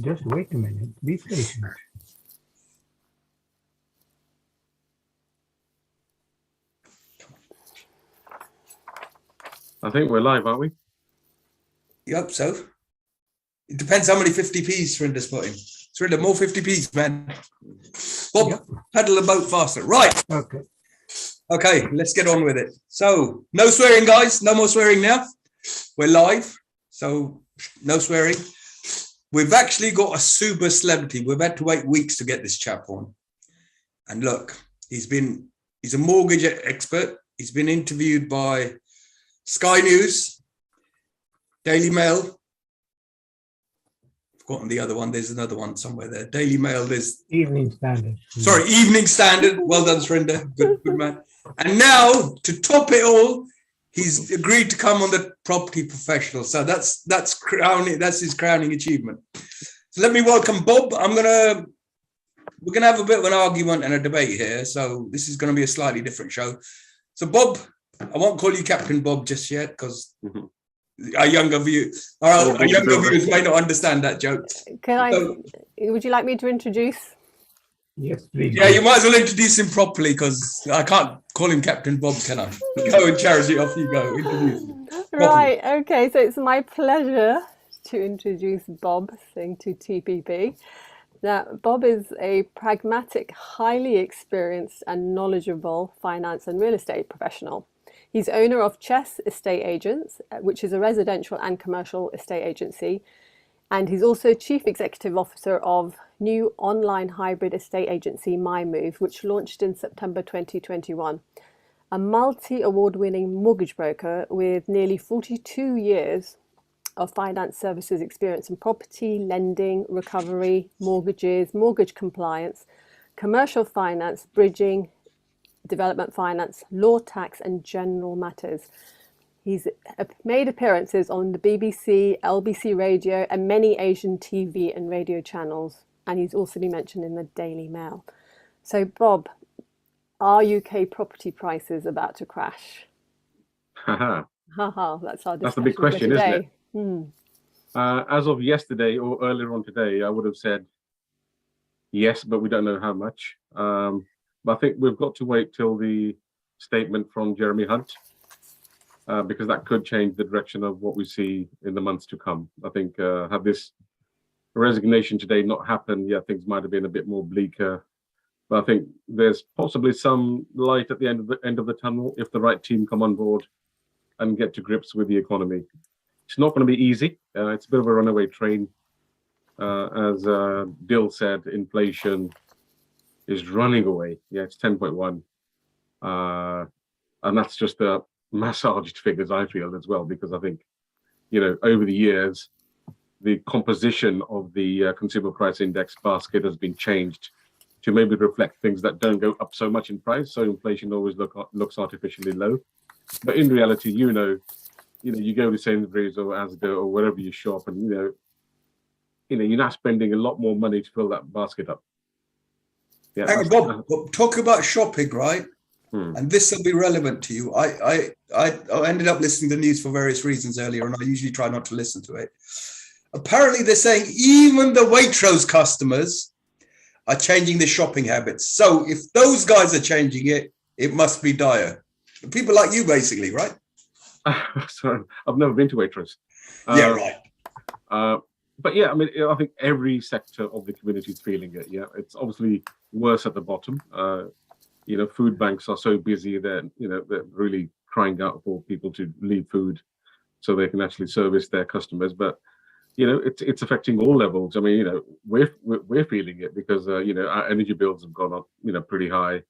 Just wait a minute. Be patient. I think we're live, aren't we? You hope so. It depends how many 50p's Srinder's putting. Srinder, more 50p's, man. Bob, Yep. paddle the boat faster. Right. Okay. Okay, let's get on with it. So, no swearing, guys. No more swearing now. We're live, so no swearing. We've actually got a super celebrity. We've had to wait weeks to get this chap on. And look, he's a mortgage expert. He's been interviewed by Sky News, Daily Mail. I've forgotten the other one. There's another one somewhere there. Daily Mail. There's Evening Standard. Sorry, Evening Standard. Well done, Surinder. Good man. And now, to top it all, he's agreed to come on the Property Professional. So that's his crowning achievement. So let me welcome Bob. We're gonna have a bit of an argument and a debate here. So this is gonna be a slightly different show. So Bob, I won't call you Captain Bob just yet because our younger viewers may not understand that joke. Would you like me to introduce? Yes, please. Yeah, you might as well introduce him properly because I can't call him Captain Bob, can I? Go and Charity, off you go. Introduce him. Right, okay, so it's my pleasure to introduce Bob Singh to TPP. Now, Bob is a pragmatic, highly experienced and knowledgeable finance and real estate professional. He's owner of Chess Estate Agents, which is a residential and commercial estate agency. And he's also Chief Executive Officer of new online hybrid estate agency MyMove, which launched in September 2021. A multi-award-winning mortgage broker with nearly 42 years of finance services experience in property, lending, recovery, mortgages, mortgage compliance, commercial finance, bridging, development finance, law, tax, and general matters. He's made appearances on the BBC, LBC Radio, and many Asian TV and radio channels. And he's also been mentioned in the Daily Mail. So, Bob, are UK property prices about to crash? Haha. That's our discussion. That's the big question, isn't it? Hmm. As of yesterday or earlier on today, I would have said yes, but we don't know how much. But I think we've got to wait till the statement from Jeremy Hunt, because that could change the direction of what we see in the months to come. I think had this resignation today not happened, things might have been a bit more bleaker. But I think there's possibly some light at the end of the tunnel if the right team come on board and get to grips with the economy. It's not going to be easy. It's a bit of a runaway train. As Dill said, inflation is running away. Yeah, it's 10.1. And that's just the massaged figures, I feel, as well, because I think, over the years, the composition of the consumer price index basket has been changed to maybe reflect things that don't go up so much in price. So inflation always looks artificially low. But in reality, you go to Sainsbury's or Asda or wherever you shop, and you're not spending a lot more money to fill that basket up. Yeah, Hang on, Bob, talk about shopping, right? And this will be relevant to you. I ended up listening to the news for various reasons earlier, and I usually try not to listen to it. Apparently, they're saying even the Waitrose customers are changing their shopping habits. So if those guys are changing it, it must be dire. People like you, basically, right? Sorry, I've never been to Waitrose. Yeah, right. But yeah, I mean, I think every sector of the community is feeling it. Yeah, it's obviously worse at the bottom. Food banks are so busy that they're really crying out for people to leave food so they can actually service their customers. But it's affecting all levels. I mean, we're feeling it because our energy bills have gone up, pretty high.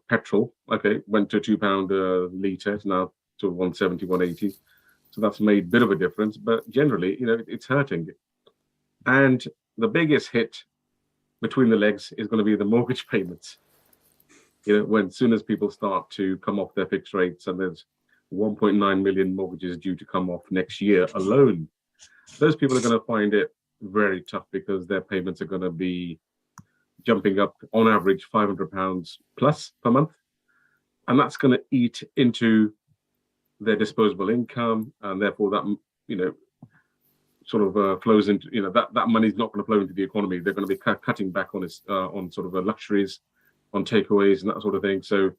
Petrol, went to £2 a litre, it's now to 170, 180. So that's made a bit of a difference, but generally, it's hurting. And the biggest hit between the legs is going to be the mortgage payments. When soon as people start to come off their fixed rates, and there's 1.9 million mortgages due to come off next year alone, those people are going to find it very tough because their payments are going to be jumping up on average £500 plus per month. And that's going to eat into their disposable income, and therefore that sort of flows into, that money is not going to flow into the economy. They're going to be cutting back on on sort of luxuries, on takeaways and that sort of thing. So,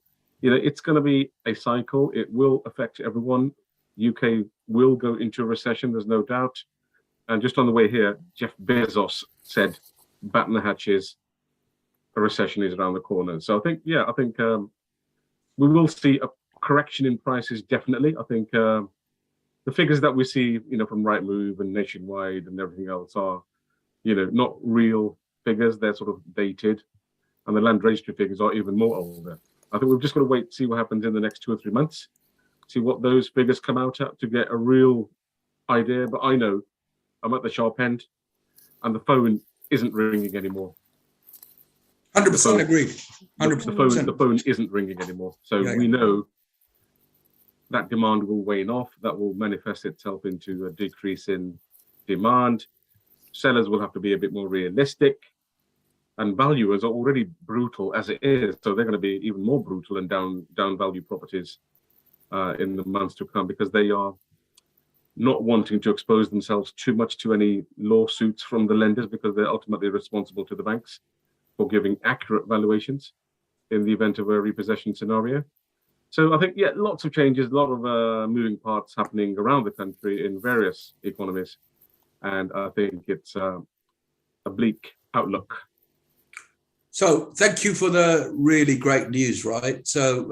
it's going to be a cycle. It will affect everyone. UK will go into a recession, there's no doubt. And just on the way here, Jeff Bezos said, batten the hatches, a recession is around the corner. So I think we will see a correction in prices, definitely. I think the figures that we see, from Rightmove and Nationwide and everything else are, not real figures. They're sort of dated. And the land registry figures are even more older. I think we've just got to wait to see what happens in the next 2 or 3 months, see what those figures come out at to get a real idea. But I know I'm at the sharp end and the phone isn't ringing anymore. 100% agreed. 100%. The phone isn't ringing anymore. So we know that demand will wane off. That will manifest itself into a decrease in demand. Sellers will have to be a bit more realistic. And valuers are already brutal as it is, so they're going to be even more brutal and down value properties in the months to come, because they are not wanting to expose themselves too much to any lawsuits from the lenders, because they're ultimately responsible to the banks for giving accurate valuations in the event of a repossession scenario. So I think, lots of changes, a lot of moving parts happening around the country in various economies, and I think it's a bleak outlook. So thank you for the really great news, right? So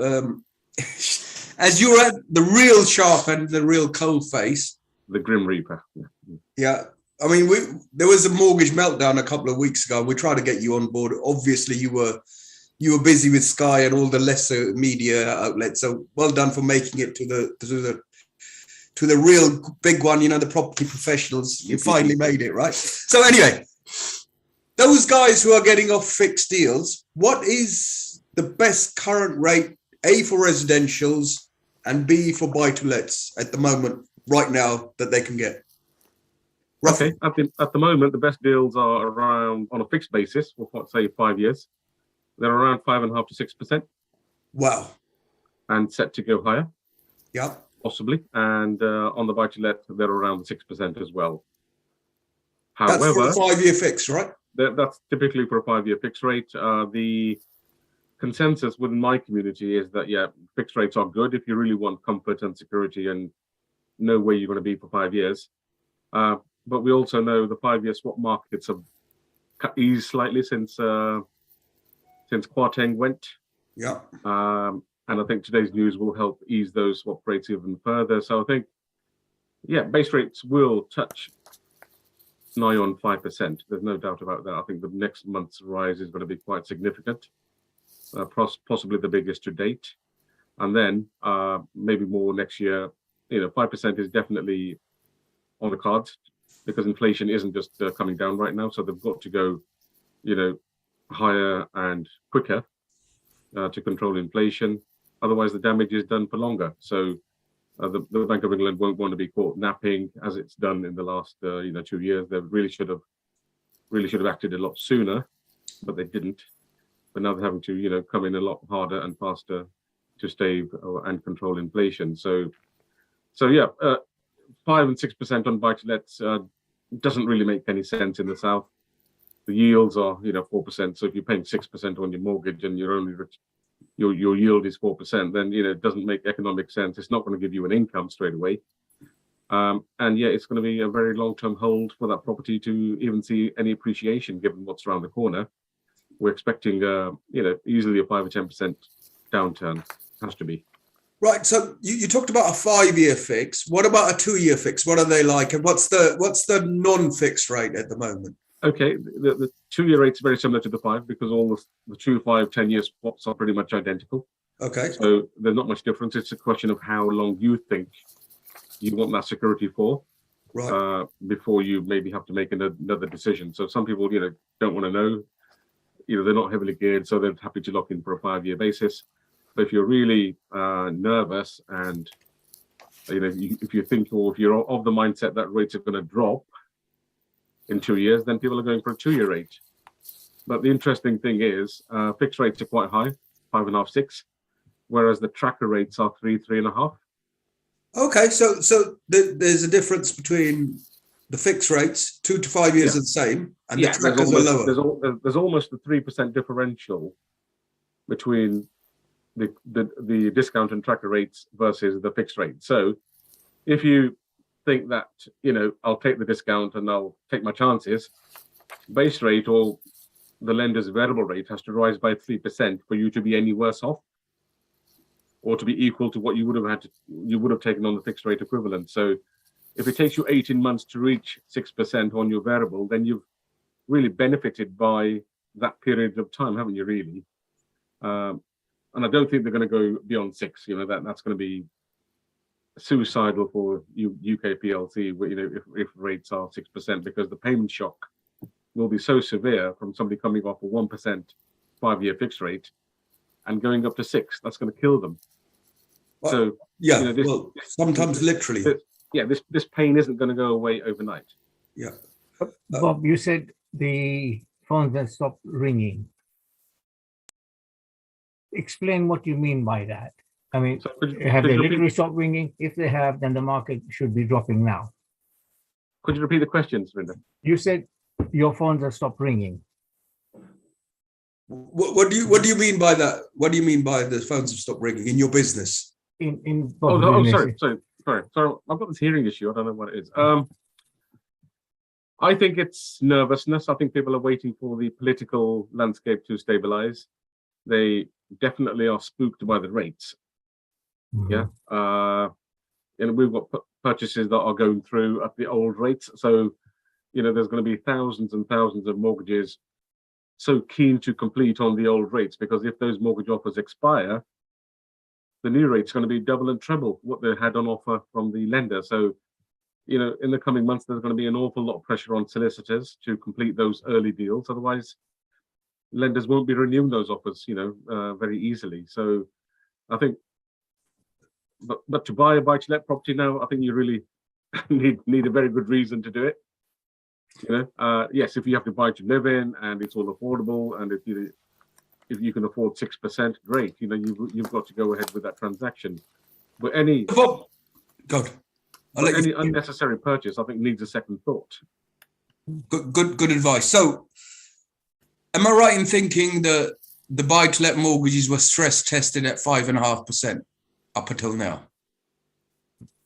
as you're at the real sharp end, the real cold face. The Grim Reaper. Yeah. I mean, there was a mortgage meltdown a couple of weeks ago. We tried to get you on board. Obviously, you were busy with Sky and all the lesser media outlets. So well done for making it to the real big one, the property professionals. You finally made it, right? So anyway, those guys who are getting off fixed deals, what is the best current rate, A, for residentials and B, for buy-to-lets at the moment, right now, that they can get? Roughly. Okay, at the moment, the best deals are around, on a fixed basis, for say 5 years, they're around 5.5% to 6%. Wow. And set to go higher. Yeah. Possibly. And on the buy-to-let, they're around 6% as well. However, that's for a 5-year fix, right? That's typically for a 5-year fixed rate. The consensus within my community is that, fixed rates are good if you really want comfort and security and know where you're going to be for 5 years. But we also know the 5-year swap markets have eased slightly since Kwarteng went. Yeah. And I think today's news will help ease those swap rates even further. So I think, base rates will touch nigh on 5%. There's no doubt about that. I think the next month's rise is going to be quite significant, possibly the biggest to date. And then maybe more next year. 5% is definitely on the cards, because inflation isn't just coming down right now. So they've got to go, higher and quicker to control inflation. Otherwise, the damage is done for longer. So the Bank of England won't want to be caught napping as it's done in the last 2 years. They really should have acted a lot sooner, but they didn't. But now they're having to come in a lot harder and faster to stave and control inflation. So 5 and 6% on buy-to-lets doesn't really make any sense in the south. The yields are 4%. So if you're paying 6% on your mortgage and you're only your yield is 4%, then it doesn't make economic sense. It's not going to give you an income straight away, and it's going to be a very long-term hold for that property to even see any appreciation, given what's around the corner. We're expecting easily a 5 or 10% downturn. Has to be. Right. So you talked about a 5-year fix. What about a 2-year fix? What are they like, and what's the non-fixed rate at the moment? Okay, the 2-year rate's very similar to the 5, because all the 2, 5, 10-year swaps are pretty much identical. Okay. So there's not much difference. It's a question of how long you think you want that security for, right, before you maybe have to make another decision. So some people, don't want to know. They're not heavily geared, so they're happy to lock in for a 5-year basis. But if you're really nervous and if you think, or if you're of the mindset that rates are going to drop in 2 years, then people are going for a 2-year rate. But the interesting thing is, fixed rates are quite high, 5.5, 6, whereas the tracker rates are 3, 3.5. Okay, so there's a difference between the fixed rates, 2 to 5 years are the same, and the there's trackers are lower. there's almost a 3% differential between the discount and tracker rates versus the fixed rate. So if you think that, I'll take the discount and I'll take my chances, base rate or the lender's variable rate has to rise by 3% for you to be any worse off, or to be equal to what you would have taken on the fixed rate equivalent. So if it takes you 18 months to reach 6% on your variable, then you've really benefited by that period of time, haven't you, really? And I don't think they're going to go beyond 6. That's going to be suicidal for UK PLC, if rates are 6%, because the payment shock will be so severe from somebody coming off a 1% 5-year fixed rate and going up to 6. That's going to kill them. Well, So yeah, sometimes literally. This pain isn't going to go away overnight. Yeah. Bob, you said the phones have stopped ringing. Explain what you mean by that. I mean, So have they you literally stopped ringing? If they have, then the market should be dropping now. could you repeat the question, Surinder? You said your phones have stopped ringing. What do you mean by that? What do you mean by the phones have stopped ringing in your business? In Oh, sorry. I've got this hearing issue. I don't know what it is. I think it's nervousness. I think people are waiting for the political landscape to stabilize. They definitely are spooked by the rates. Yeah. And we've got purchases that are going through at the old rates. So, there's going to be thousands and thousands of mortgages so keen to complete on the old rates, because if those mortgage offers expire, the new rate's going to be double and treble what they had on offer from the lender. So, in the coming months, there's going to be an awful lot of pressure on solicitors to complete those early deals. Otherwise, lenders won't be renewing those offers, very easily. So I think, but to buy a buy-to-let property now, I think you really need a very good reason to do it. Yes, if you have to buy to live in and it's all affordable, and if you can afford 6%, great. You've got to go ahead with that transaction. But any unnecessary purchase, I think, needs a second thought. Good advice. So, am I right in thinking that the buy-to-let mortgages were stress tested at 5.5% up until now?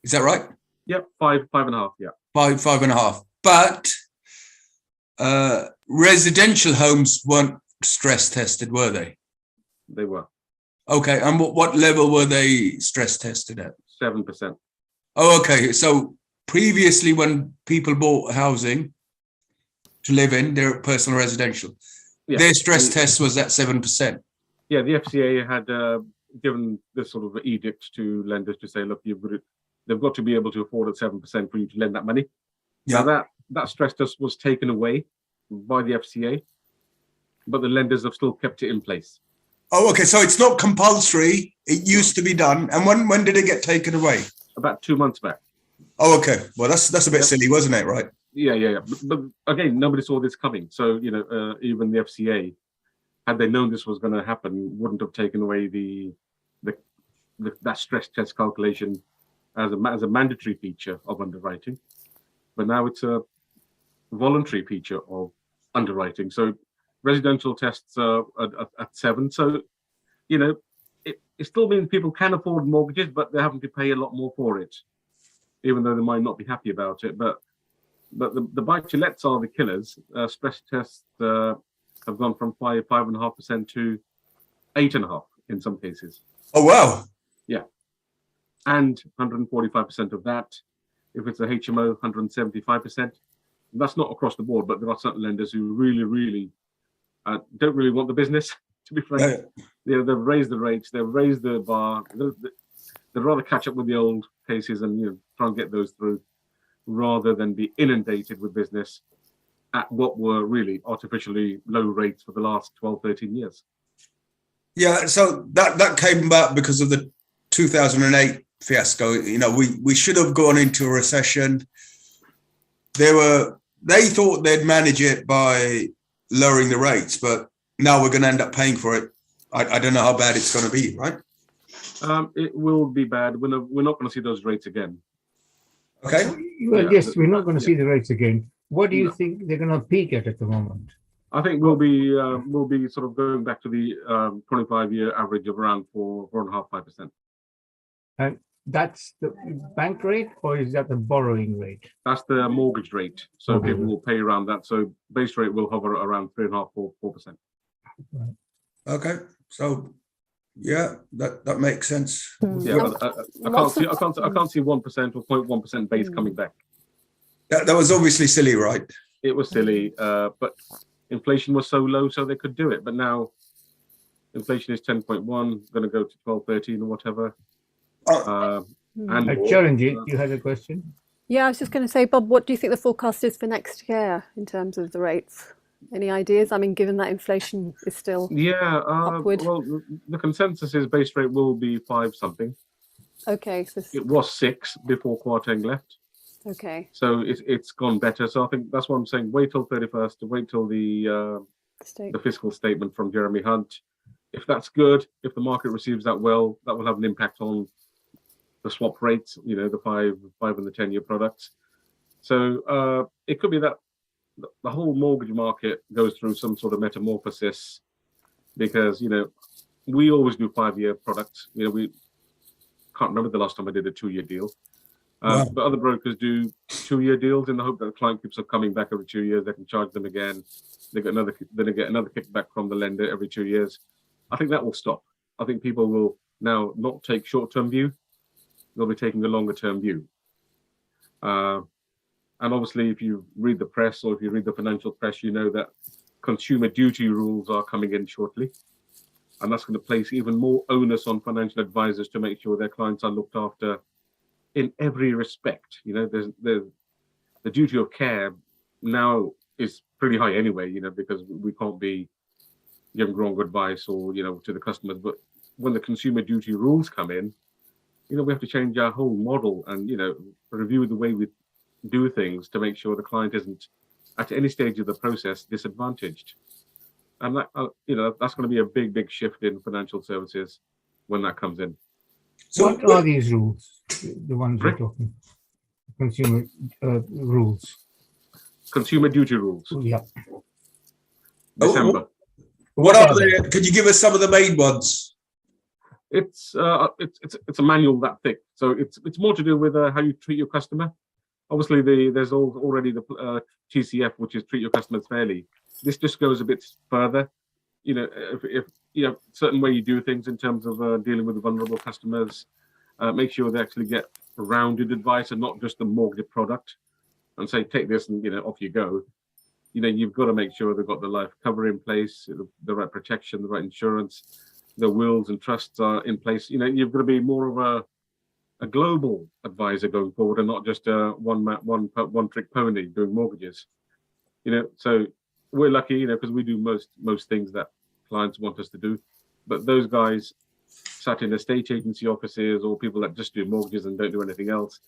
Is that right? Yep, 5.5. Yeah, 5.5. But residential homes weren't stress tested, were they? They were. Okay, and what level were they stress tested at? 7%. Oh, okay. So previously, when people bought housing to live in, their personal residential, their stress test was at 7%. Yeah, the FCA had given this sort of edict to lenders to say, look, they've got to be able to afford at 7% for you to lend that money. Yeah. Now that stress test was taken away by the FCA, but the lenders have still kept it in place. Oh, okay. So it's not compulsory. It used to be done. And when did it get taken away? About 2 months back. Oh, okay. Well, that's a bit silly, wasn't it? Right. Yeah. But again, nobody saw this coming. So, even the FCA, had they known this was going to happen, wouldn't have taken away that stress test calculation as a mandatory feature of underwriting. But now it's a voluntary feature of underwriting. So residential tests are at 7. So, it still means people can afford mortgages, but they're having to pay a lot more for it, even though they might not be happy about it. But the buy-to-lets are the killers. Stress tests have gone from 5.5% to 8.5% in some cases. Oh, wow. Yeah. And 145% of that, if it's a HMO, 175%. That's not across the board, but there are certain lenders who really don't really want the business, to be frank. They've raised the rates, they've raised the bar. They'd rather catch up with the old cases and try and get those through, rather than be inundated with business at what were really artificially low rates for the last 12, 13 years. Yeah, so that came about because of the 2008 fiasco. We should have gone into a recession. They thought they'd manage it by lowering the rates, but now we're going to end up paying for it. I don't know how bad it's going to be, right? It will be bad. We're not going to see those rates again. Okay. Well, Yeah, yes, we're not going to yeah. see the rates again. What do you No. think they're going to peak at the moment? I think we'll be sort of going back to the 25-year average of around 4.5%, 5%. And that's the bank rate, or is that the borrowing rate? That's the mortgage rate. So Okay. people will pay around that. So base rate will hover around 3.5%, 4%. Okay. So yeah, that makes sense. Yeah, Yep. but I can't Lots see of- I can't see 1% or 0.1% base Mm. coming back. That was obviously silly, right? It was silly, but inflation was so low, so they could do it. But now inflation is 10.1, going to go to 12, 13 or whatever. Oh, And Charanjit, you had a question? Yeah, I was just going to say, Bob, what do you think the forecast is for next year in terms of the rates? Any ideas? I mean, given that inflation is still yeah, upward. well, the consensus is base rate will be 5 something. Okay, so It was 6 before Kwarteng left. okay, So it's gone better. So I think that's what I'm saying. Wait till 31st, to wait till the fiscal statement from Jeremy Hunt. If that's good, if the market receives that well, that will have an impact on the swap rates, you know, the 5 and the 10-year products. So it could be that the whole mortgage market goes through some sort of metamorphosis, because, you know, we always do 5-year products. You know, we can't remember the last time I did a 2-year deal. Wow. But other brokers do 2-year deals in the hope that the client keeps on coming back every 2 years. They can charge them again. They get another kickback from the lender every 2 years. I think that will stop. I think people will now not take short-term view. They'll be taking a longer-term view. And obviously, if you read the press or if you read the financial press, you know that consumer duty rules are coming in shortly. And that's going to place even more onus on financial advisors to make sure their clients are looked after in every respect. You know, there's the duty of care now is pretty high anyway, you know, because we can't be giving wrong advice or, you know, to the customers. But when the consumer duty rules come in, you know, we have to change our whole model and, you know, review the way we do things to make sure the client isn't at any stage of the process disadvantaged. And that, you know, that's going to be a big shift in financial services when that comes in. So What are these rules? The ones we're talking, consumer rules. Consumer duty rules, Yeah. December. what are they? Can you give us some of the main ones? It's a manual that thick, so it's more to do with how you treat your customer. Obviously, there's already the TCF, which is treat your customers fairly. This just goes a bit further. You know, if you know certain way you do things in terms of dealing with vulnerable customers, make sure they actually get rounded advice and not just the mortgage product, and say take this and, you know, off you go. You know, you've got to make sure they've got the life cover in place, the right protection, the right insurance, the wills and trusts are in place. You know, you've got to be more of a global advisor going forward and not just a one trick pony doing mortgages. You know, so we're lucky, you know, because we do most things that clients want us to do. But those guys sat in estate agency offices or people that just do mortgages and don't do anything else,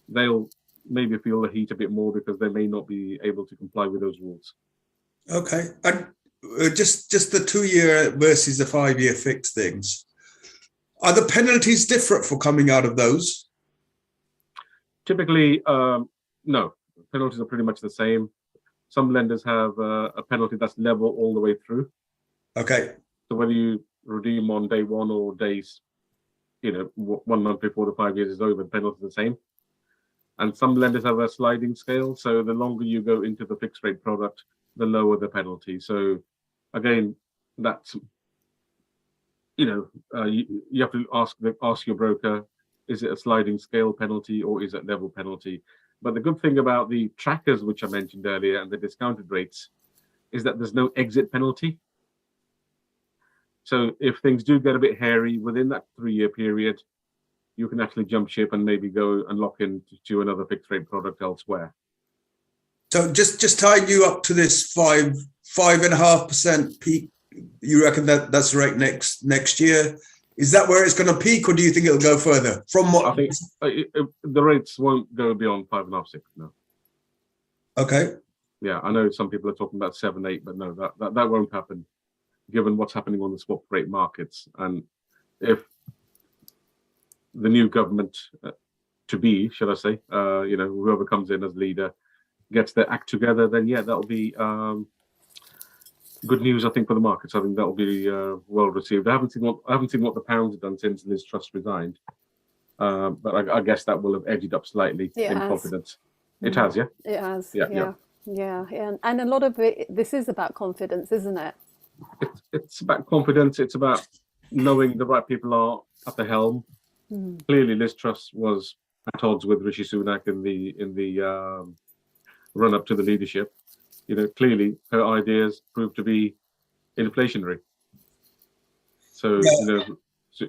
they'll maybe feel the heat a bit more because they may not be able to comply with those rules. Okay, and just the 2-year versus the 5-year fixed things. Are the penalties different for coming out of those? Typically, no. Penalties are pretty much the same. Some lenders have a penalty that's level all the way through. Okay. So whether you redeem on day 1 or days, you know, 1 month before the 5 years is over, the penalty is the same. And some lenders have a sliding scale. So the longer you go into the fixed rate product, the lower the penalty. So again, that's, you know, you have to ask your broker, is it a sliding scale penalty or is it level penalty? But the good thing about the trackers, which I mentioned earlier, and the discounted rates, is that there's no exit penalty. So if things do get a bit hairy within that 3-year period, you can actually jump ship and maybe go and lock into another fixed rate product elsewhere. So just tying you up to this 5.5% peak, you reckon that's right next year? Is that where it's going to peak, or do you think it'll go further? From what I think the rates won't go beyond 5.5, 6. No. Okay. Yeah, I know some people are talking about 7, 8, but no, that won't happen, given what's happening on the swap rate markets. And if the new government to be, should I say, whoever comes in as leader gets their act together, then yeah, that'll be good news, I think, for the markets. I think that'll be well received. I haven't seen what the pounds have done since Liz Truss resigned, but I guess that will have edged up slightly in confidence. It has, yeah. It has. Yeah. And a lot of this is about confidence, isn't it? It's about confidence. It's about knowing the right people are at the helm. Clearly, Liz Truss was at odds with Rishi Sunak in the run up to the leadership. Clearly her ideas proved to be inflationary. So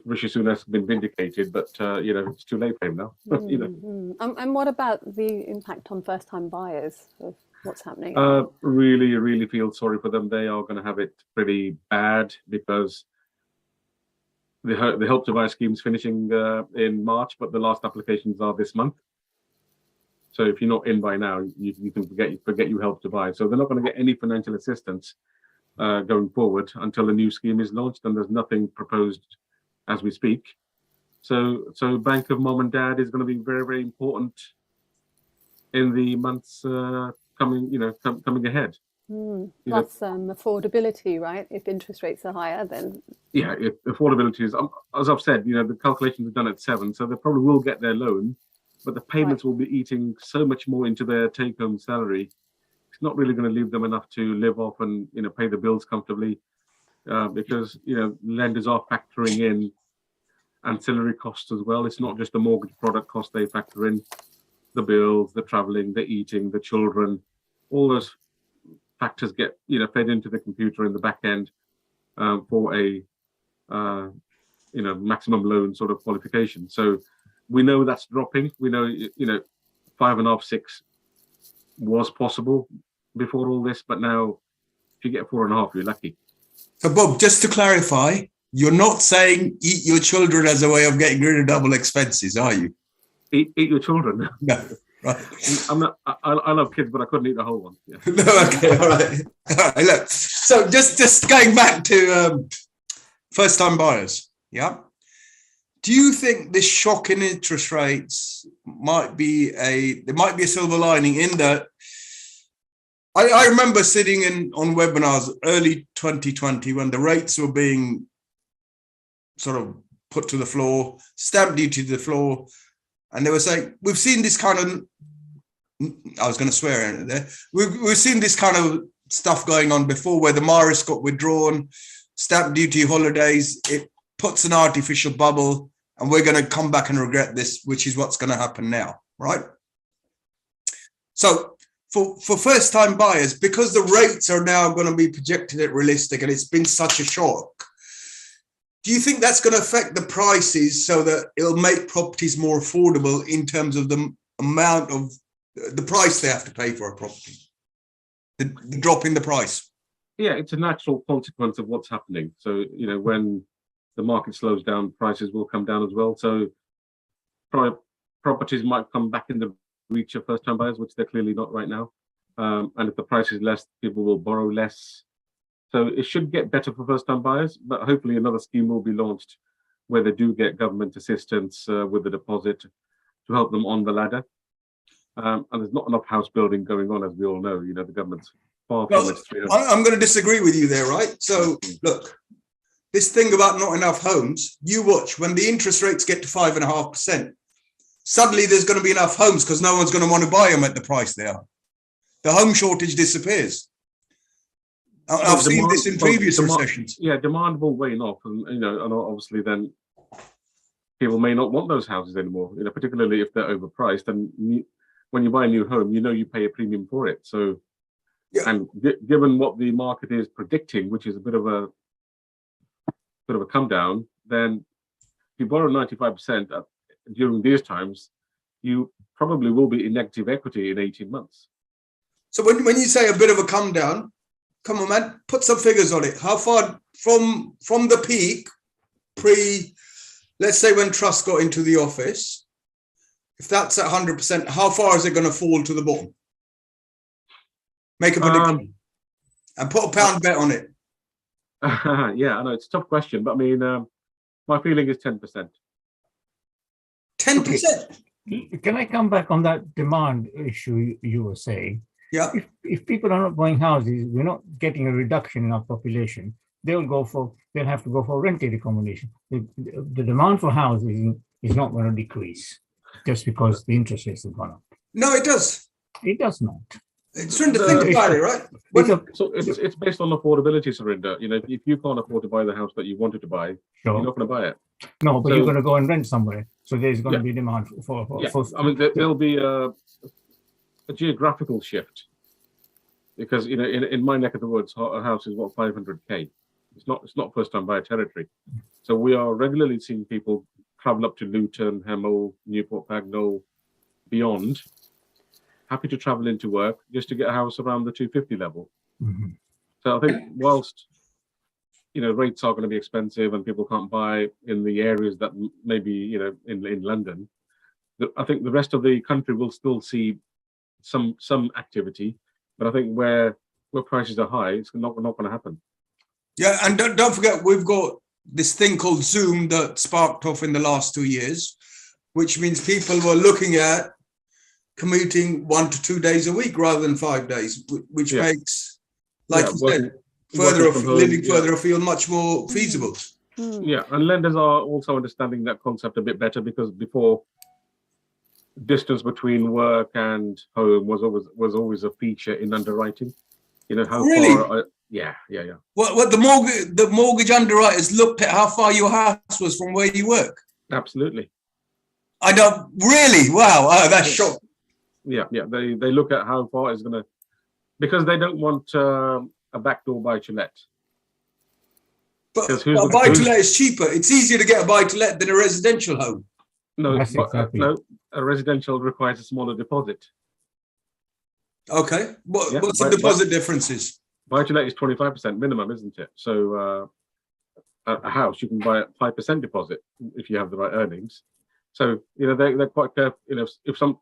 Rishi Sunak's been vindicated, but it's too late for him now. And what about the impact on first-time buyers of what's happening? Really, really feel sorry for them. They are going to have it pretty bad because the Help to Buy scheme's finishing in March, but the last applications are this month. So if you're not in by now, you can forget you Help to Buy. So they're not going to get any financial assistance going forward until a new scheme is launched, and there's nothing proposed as we speak. So Bank of Mom and Dad is going to be very, very important in the months coming ahead. Plus affordability, right? If interest rates are higher, then if affordability is, as I've said, the calculations are done at 7, so they probably will get their loan, but the payments will be eating so much more into their take-home salary. It's not really going to leave them enough to live off and pay the bills comfortably, because lenders are factoring in ancillary costs as well. It's not just the mortgage product cost they factor in, the bills, the traveling, the eating, the children, all those factors get fed into the computer in the back end for a maximum loan sort of qualification. So we know that's dropping. We know 5.5, 6 was possible before all this, but now if you get 4.5, you're lucky. So Bob, just to clarify, you're not saying eat your children as a way of getting rid of double expenses, are you? Eat your children. No. Right. I'm not. I love kids, but I couldn't eat the whole one. Yeah. No, okay, all right. Look, so just going back to first-time buyers. Yeah. Do you think this shock in interest rates might be a silver lining in that? I remember sitting on webinars early 2020 when the rates were being sort of put to the floor, stamp duty to the floor. And they were saying, we've seen this kind of, I was going to swear in it there. We've seen this kind of stuff going on before where the Maris got withdrawn, stamp duty holidays, it puts an artificial bubble, and we're going to come back and regret this, which is what's going to happen now, right? So for first-time buyers, because the rates are now going to be projected at realistic and it's been such a shock, do you think that's going to affect the prices so that it'll make properties more affordable in terms of the amount of the price they have to pay for a property, the drop in the price? Yeah, it's a natural consequence of what's happening. So, when the market slows down, prices will come down as well. So properties might come back in the reach of first-time buyers, which they're clearly not right now. And if the price is less, people will borrow less. So it should get better for first-time buyers, but hopefully another scheme will be launched where they do get government assistance with the deposit to help them on the ladder. And there's not enough house building going on, as we all know. The government's far from its 300. I'm going to disagree with you there, right? So look, this thing about not enough homes, you watch when the interest rates get to 5.5%, suddenly there's going to be enough homes because no one's going to want to buy them at the price they are. The home shortage disappears. I've seen this in previous recessions. Yeah, demand will wane off, and and obviously then people may not want those houses anymore. Particularly if they're overpriced. And when you buy a new home, you pay a premium for it. So, and given what the market is predicting, which is a bit of a come down, then if you borrow 95% during these times, you probably will be in negative equity in 18 months. So when you say a bit of a come down, come on, man, put some figures on it. How far from the peak, let's say when Truss got into the office, if that's at 100%, how far is it going to fall to the bottom? Make a prediction and put a pound bet on it. Yeah, I know it's a tough question, but I mean, my feeling is 10%. 10%? Can I come back on that demand issue you were saying? Yeah. If people are not buying houses, we're not getting a reduction in our population. They'll have to go for rented accommodation. The demand for houses is not going to decrease just because the interest rates have gone up. No, it does. It does not. Surinder, think about it, right? So it's based on affordability, Surinder. You know, if you can't afford to buy the house that you wanted to buy, you're not going to buy it. No, but So- you're going to go and rent somewhere. So there's going Yeah. to be demand for Yeah, I mean, there'll be a geographical shift because you know, in my neck of the woods, a house is what 500K. It's not first time buyer territory. So we are regularly seeing people travel up to Luton, Hemel, Newport Pagnell, beyond, happy to travel into work just to get a house around the 250 level. Mhm. So I think whilst you know rates are going to be expensive and people can't buy in the areas that maybe you know in London, I think the rest of the country will still see some activity, but I think where prices are high, it's not going to happen. Yeah, and don't forget, we've got this thing called Zoom that sparked off in the last 2 years, which means people were looking at commuting 1 to 2 days a week rather than 5 days, which Yeah. makes, like Yeah, you working- said, further working off, from home, living yeah. further afield much more feasible. Yeah, and lenders are also understanding that concept a bit better because before, distance between work and home was always a feature in underwriting. You know how Really? far? Yeah. What the mortgage underwriters looked at how far your house was from where you work. Absolutely. I don't really. Wow, that's Yes. shocking. Yeah. They look at how far it's gonna, because they don't want a backdoor buy to let. But Because who's a the- buy to let is cheaper. It's easier to get a buy to let than a residential home. No, That's exactly no. A residential requires a smaller deposit. Okay, Yeah, what's the but- deposit differences? Buy to let is 25% minimum, isn't it? So a house you can buy at 5% deposit if you have the right earnings. So you know they're quite careful. You know,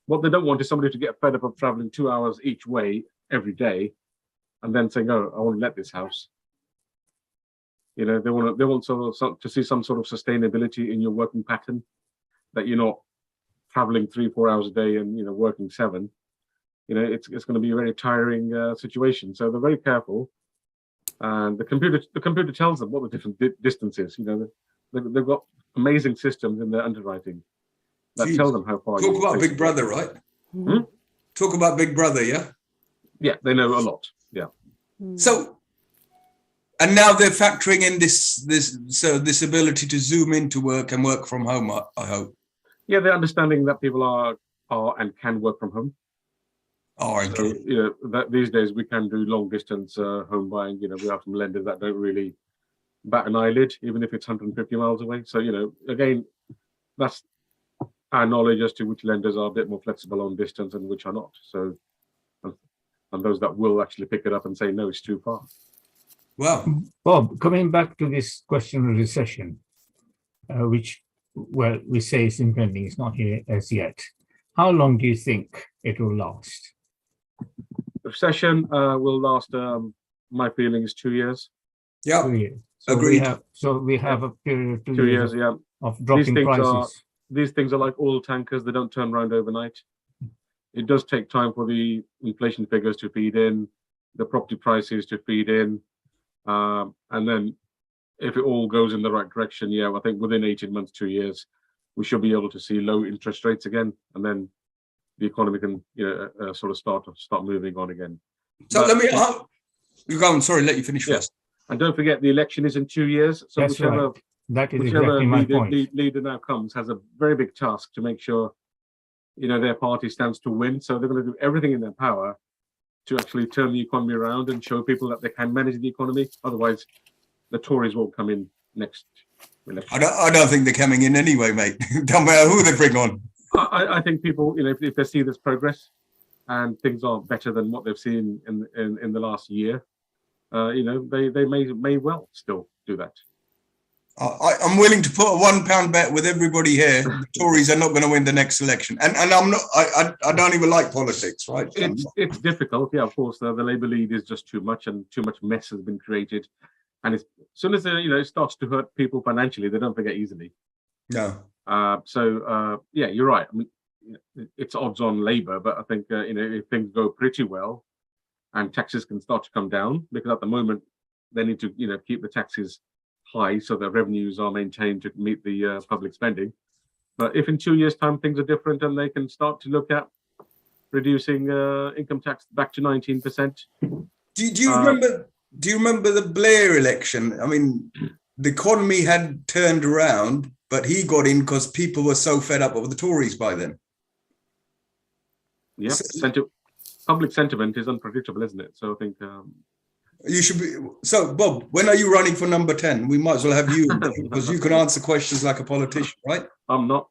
what they don't want is somebody to get fed up of traveling 2 hours each way every day, and then saying, "Oh, I want to let this house." You know, they want to see some sort of sustainability in your working pattern, that you're not traveling 3-4 hours a day and you know working 7. You know, it's going to be a very tiring situation. So they're very careful, and the computer tells them what the different distance is. You know, they've got amazing systems in their underwriting that Jeez. tell them how far. Talk you about take Big to Brother, go. right? Hmm? Talk about Big Brother, yeah. Yeah, they know a lot. Yeah. So, and now they're factoring in this ability to zoom into work and work from home. I hope. Yeah, they're understanding that people are and can work from home. Oh, So okay. you know that these days we can do long distance home buying. You know, we have some lenders that don't really bat an eyelid, even if it's 150 miles away. So you know, again, that's our knowledge as to which lenders are a bit more flexible on distance and which are not. So, and those that will actually pick it up and say no, it's too far. Wow. Bob, coming back to this question of recession, which, well, we say is impending, it's not here as yet. How long do you think it will last? The recession will last. My feeling is 2 years. Yeah. 2 years. So Agreed. we have a period of 2 2 years years, yeah. of dropping things prices. These things are like oil tankers; they don't turn around overnight. It does take time for the inflation figures to feed in, the property prices to feed in, and then if it all goes in the right direction, yeah, I think within 18 months, 2 years, we should be able to see low interest rates again, and then the economy can, you know, sort of start moving on again. So But- let me. You go on. Sorry, let you finish Yeah. first. And don't forget, the election is in 2 years, so That's whichever right. That is whichever exactly my point. leader now comes has a very big task to make sure, you know, their party stands to win. So they're going to do everything in their power to actually turn the economy around and show people that they can manage the economy. Otherwise, the Tories won't come in next election. I don't think they're coming in anyway, mate. Don't matter who they bring on. I think people, you know, if they see this progress and things are better than what they've seen in the last year, you know, they may well still do that. I'm willing to put a £1 bet with everybody here. The Tories are not going to win the next election, and I'm not. I don't even like politics, right? It's difficult, yeah. Of course, the Labour lead is just too much, and too much mess has been created. And as soon as it starts to hurt people financially, they don't forget easily. No. Yeah, you're right. I mean, it's odds on Labour, but I think if things go pretty well, and taxes can start to come down, because at the moment they need to keep the taxes high so that revenues are maintained to meet the public spending. But if in 2 years' time things are different and they can start to look at reducing income tax back to 19%. Do you remember? Do you remember the Blair election? I mean, the economy had turned around, but he got in because people were so fed up with the Tories by then. Yeah, public sentiment is unpredictable, isn't it? So I think you should be. So, Bob, when are you running for number 10? We might as well have you because you can answer questions like a politician, right? I'm not.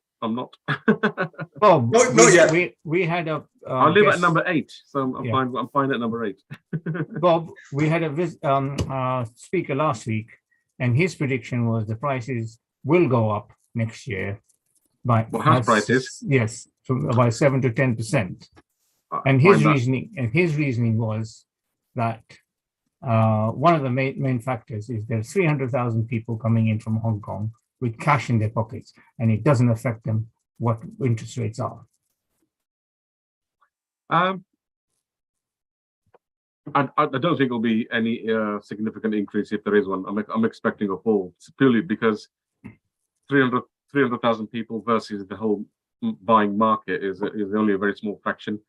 Bob, Not yet. we had a. I live guest- at number 8, so I'm Yeah. fine. I'm fine at number 8. Bob, we had a speaker last week, and his prediction was the prices will go up next year by Well, house prices? Yes, by 7 to 10%. And his reasoning was that one of the main factors is there's 300,000 people coming in from Hong Kong with cash in their pockets, and it doesn't affect them what interest rates are. I don't think there'll be any significant increase if there is one. I'm expecting a fall, purely because 300,000 people versus the whole buying market is only a very small fraction,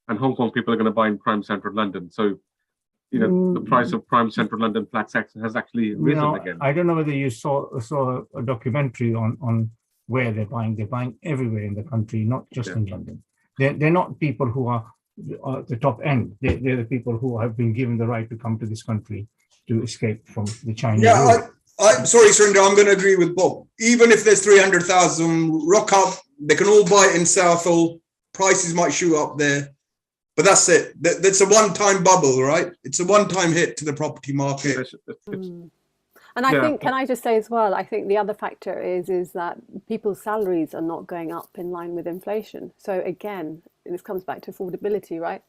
and Hong Kong people are going to buy in prime central London. So, the price of prime central London flats has actually risen again. I don't know whether you saw a documentary on where they're buying. They're buying everywhere in the country, not just in London. They're not people who are at the top end. They're the people who have been given the right to come to this country to escape from the Chinese. Yeah, I'm sorry, Surinder, I'm going to agree with Bob. Even if there's 300,000 rock up, they can all buy it in Southall. Prices might shoot up there. But that's it. That's a one-time bubble, right? It's a one-time hit to the property market. And I think, can I just say as well, I think the other factor is that people's salaries are not going up in line with inflation. So again, this comes back to affordability, right?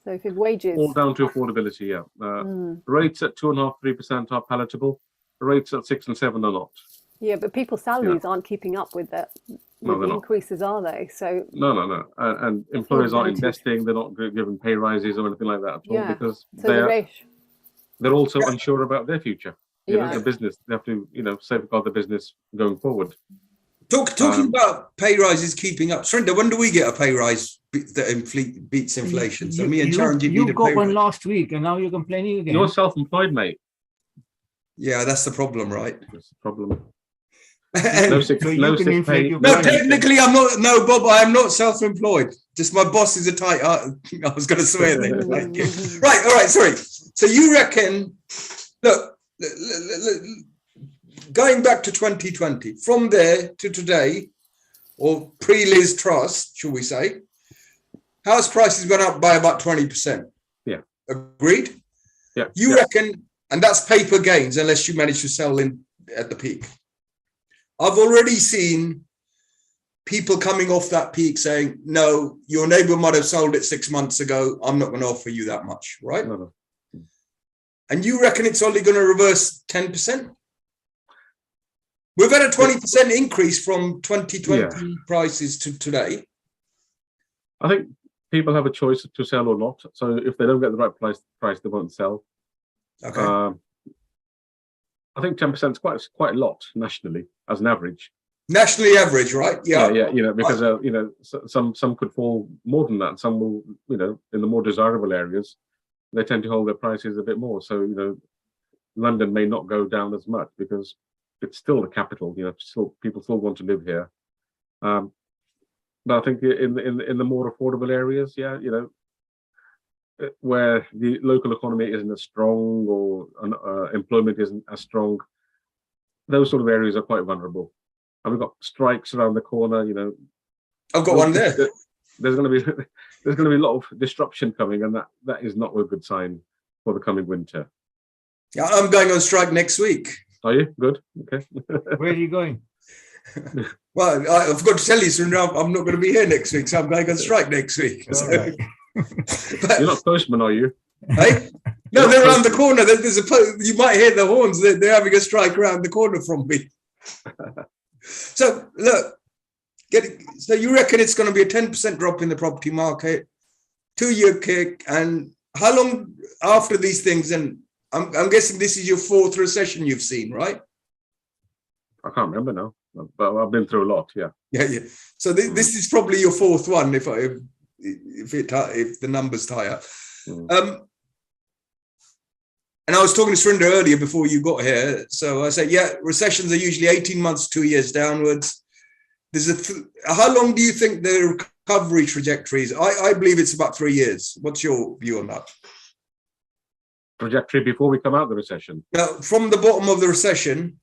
So if wages... All down to affordability, yeah. Rates at 2.5%, 3% are palatable. Rates at 6 and 7 are not. Yeah, but people's salaries aren't keeping up with the increases, are they? So No. And employers aren't investing. They're not given pay rises or anything like that at all, because they're also unsure about their future. The business, they have to, safeguard the business going forward. Talking about pay rises keeping up. Surinder, when do we get a pay rise that beats inflation? So me and Charanjit you need a got pay one rise. last week, and now you're complaining again. You're self-employed, mate. Yeah, that's the problem, right? That's the problem. And- No sick pay. No, technically, I'm not. No, Bob, I am not self-employed. Just my boss is a tight. I was going to swear there. Right. All right. Sorry. So you reckon? Look, going back to 2020, from there to today, or pre-Liz Truss, shall we say, house prices went up by about 20%. Yeah. Agreed. Yeah. You reckon? And that's paper gains, unless you manage to sell in at the peak. I've already seen people coming off that peak saying, no, your neighbor might have sold it 6 months ago. I'm not going to offer you that much, right? No. And you reckon it's only going to reverse 10%? We've had a 20% increase from 2020 prices to today. I think people have a choice to sell or not. So if they don't get the right price, they won't sell. Okay. I think 10% is quite a lot nationally as an average. Nationally average, right? Yeah. Because some could fall more than that. Some will, in the more desirable areas, they tend to hold their prices a bit more. So London may not go down as much because it's still the capital. People still want to live here. But I think in the more affordable areas, where the local economy isn't as strong or employment isn't as strong, those sort of areas are quite vulnerable. And we've got strikes around the corner. I've got one there. There's going to be a lot of disruption coming, and that is not a good sign for the coming winter. Yeah, I'm going on strike next week. Are you? Good. Okay. Where are you going? Well, I've got to tell you, soon I'm not going to be here next week, so I'm going on strike next week. So, Right. but, You're not postman, are you? hey? No, they're around the corner. You might hear the horns. They're having a strike around the corner from me. So look, So you reckon it's going to be a 10% drop in the property market, 2-year kick, and how long after these things? And I'm guessing this is your 4th recession you've seen, right? I can't remember now, but I've been through a lot. Yeah. Yeah. So this is probably your 4th one, if the numbers tie up. And I was talking to Surinder earlier before you got here. So I said, yeah, recessions are usually 18 months, 2 years downwards. How long do you think the recovery trajectory is? I believe it's about 3 years. What's your view on that? Trajectory before we come out of the recession? Now, from the bottom of the recession,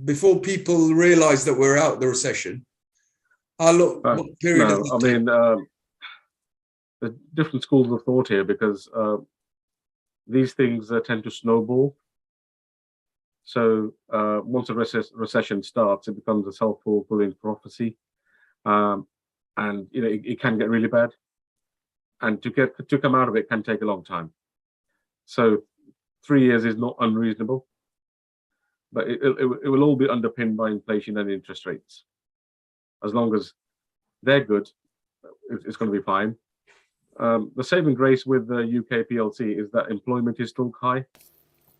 before people realize that we're out of the recession, how long? What period? No, I mean, the different schools of thought here, because these things tend to snowball. So once a recession starts, it becomes a self-fulfilling prophecy, and it can get really bad. And to come out of it can take a long time. So 3 years is not unreasonable, but it will all be underpinned by inflation and interest rates. As long as they're good, it's going to be fine. The saving grace with the UK PLC is that employment is still high.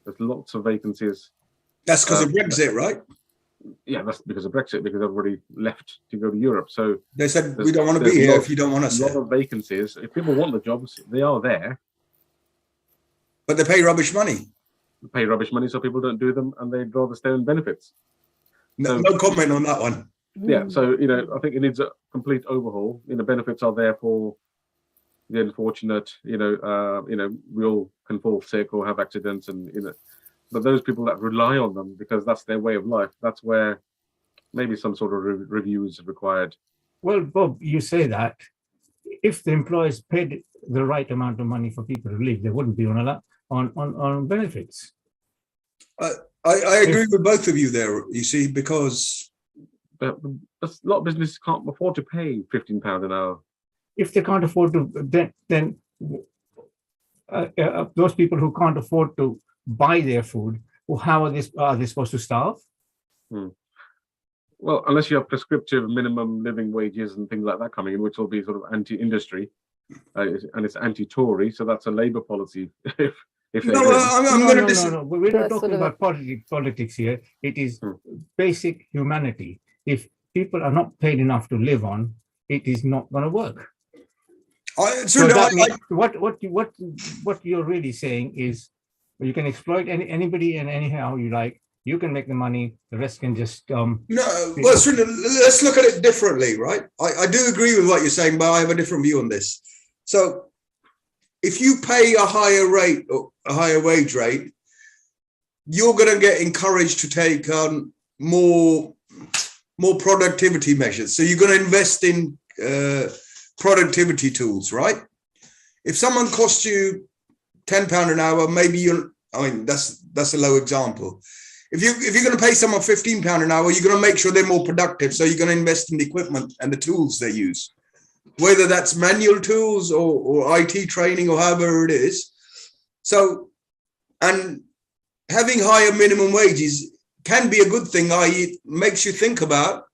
There's lots of vacancies. That's because of Brexit, right? Yeah, that's because of Brexit, because everybody left to go to Europe. So they said, we don't want to be here if you don't want us. A lot of vacancies. If people want the jobs, they are there. But they pay rubbish money. They pay rubbish money, so people don't do them, and they'd rather stay on benefits. No comment on that one. Yeah, so I think it needs a complete overhaul. Benefits are there for the unfortunate. We all can fall sick or have accidents, and but those people that rely on them because that's their way of life, that's where maybe some sort of review is required. Well, Bob, you say that if the employers paid the right amount of money for people to leave, they wouldn't be on benefits. I agree with both of you there. You see, because a lot of businesses can't afford to pay £15 an hour. If they can't afford to, then those people who can't afford to buy their food, how are they supposed to starve? Well, unless you have prescriptive minimum living wages and things like that coming in, which will be sort of anti-industry, and it's anti-Tory, so that's a Labour policy. No, we're not talking about politics here. It is basic humanity. If people are not paid enough to live on, it is not going to work. What you're really saying is, you can exploit anybody and anyhow you like. You can make the money. The rest can just let's look at it differently, right? I do agree with what you're saying, but I have a different view on this. So, if you pay a higher rate or a higher wage rate, you're going to get encouraged to take on more productivity measures. So you're going to invest in productivity tools, right? If someone costs you £10 an hour, maybe that's a low example. If you're going to pay someone £15 an hour, you're going to make sure they're more productive. So you're going to invest in the equipment and the tools they use, whether that's manual tools or IT training or however it is. So, and having higher minimum wages can be a good thing, i.e. it makes you think about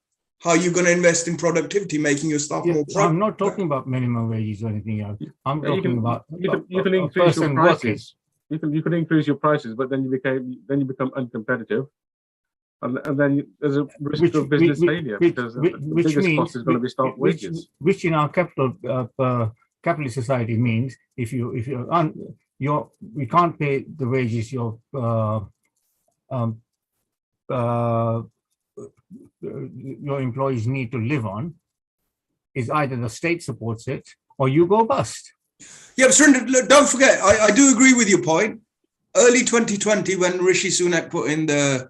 how you're going to invest in productivity, making your staff more productive. I'm not talking about minimum wages or anything else. I'm talking about you can increase your prices. You can increase your prices, but then you become uncompetitive, and then there's a risk of business failure because the biggest cost is going to be staff wages. Which in our capitalist society means if you can't pay the wages your employees need to live on, is either the state supports it or you go bust. Yeah, but Surinder, don't forget, I do agree with your point. Early 2020, when Rishi Sunak put in the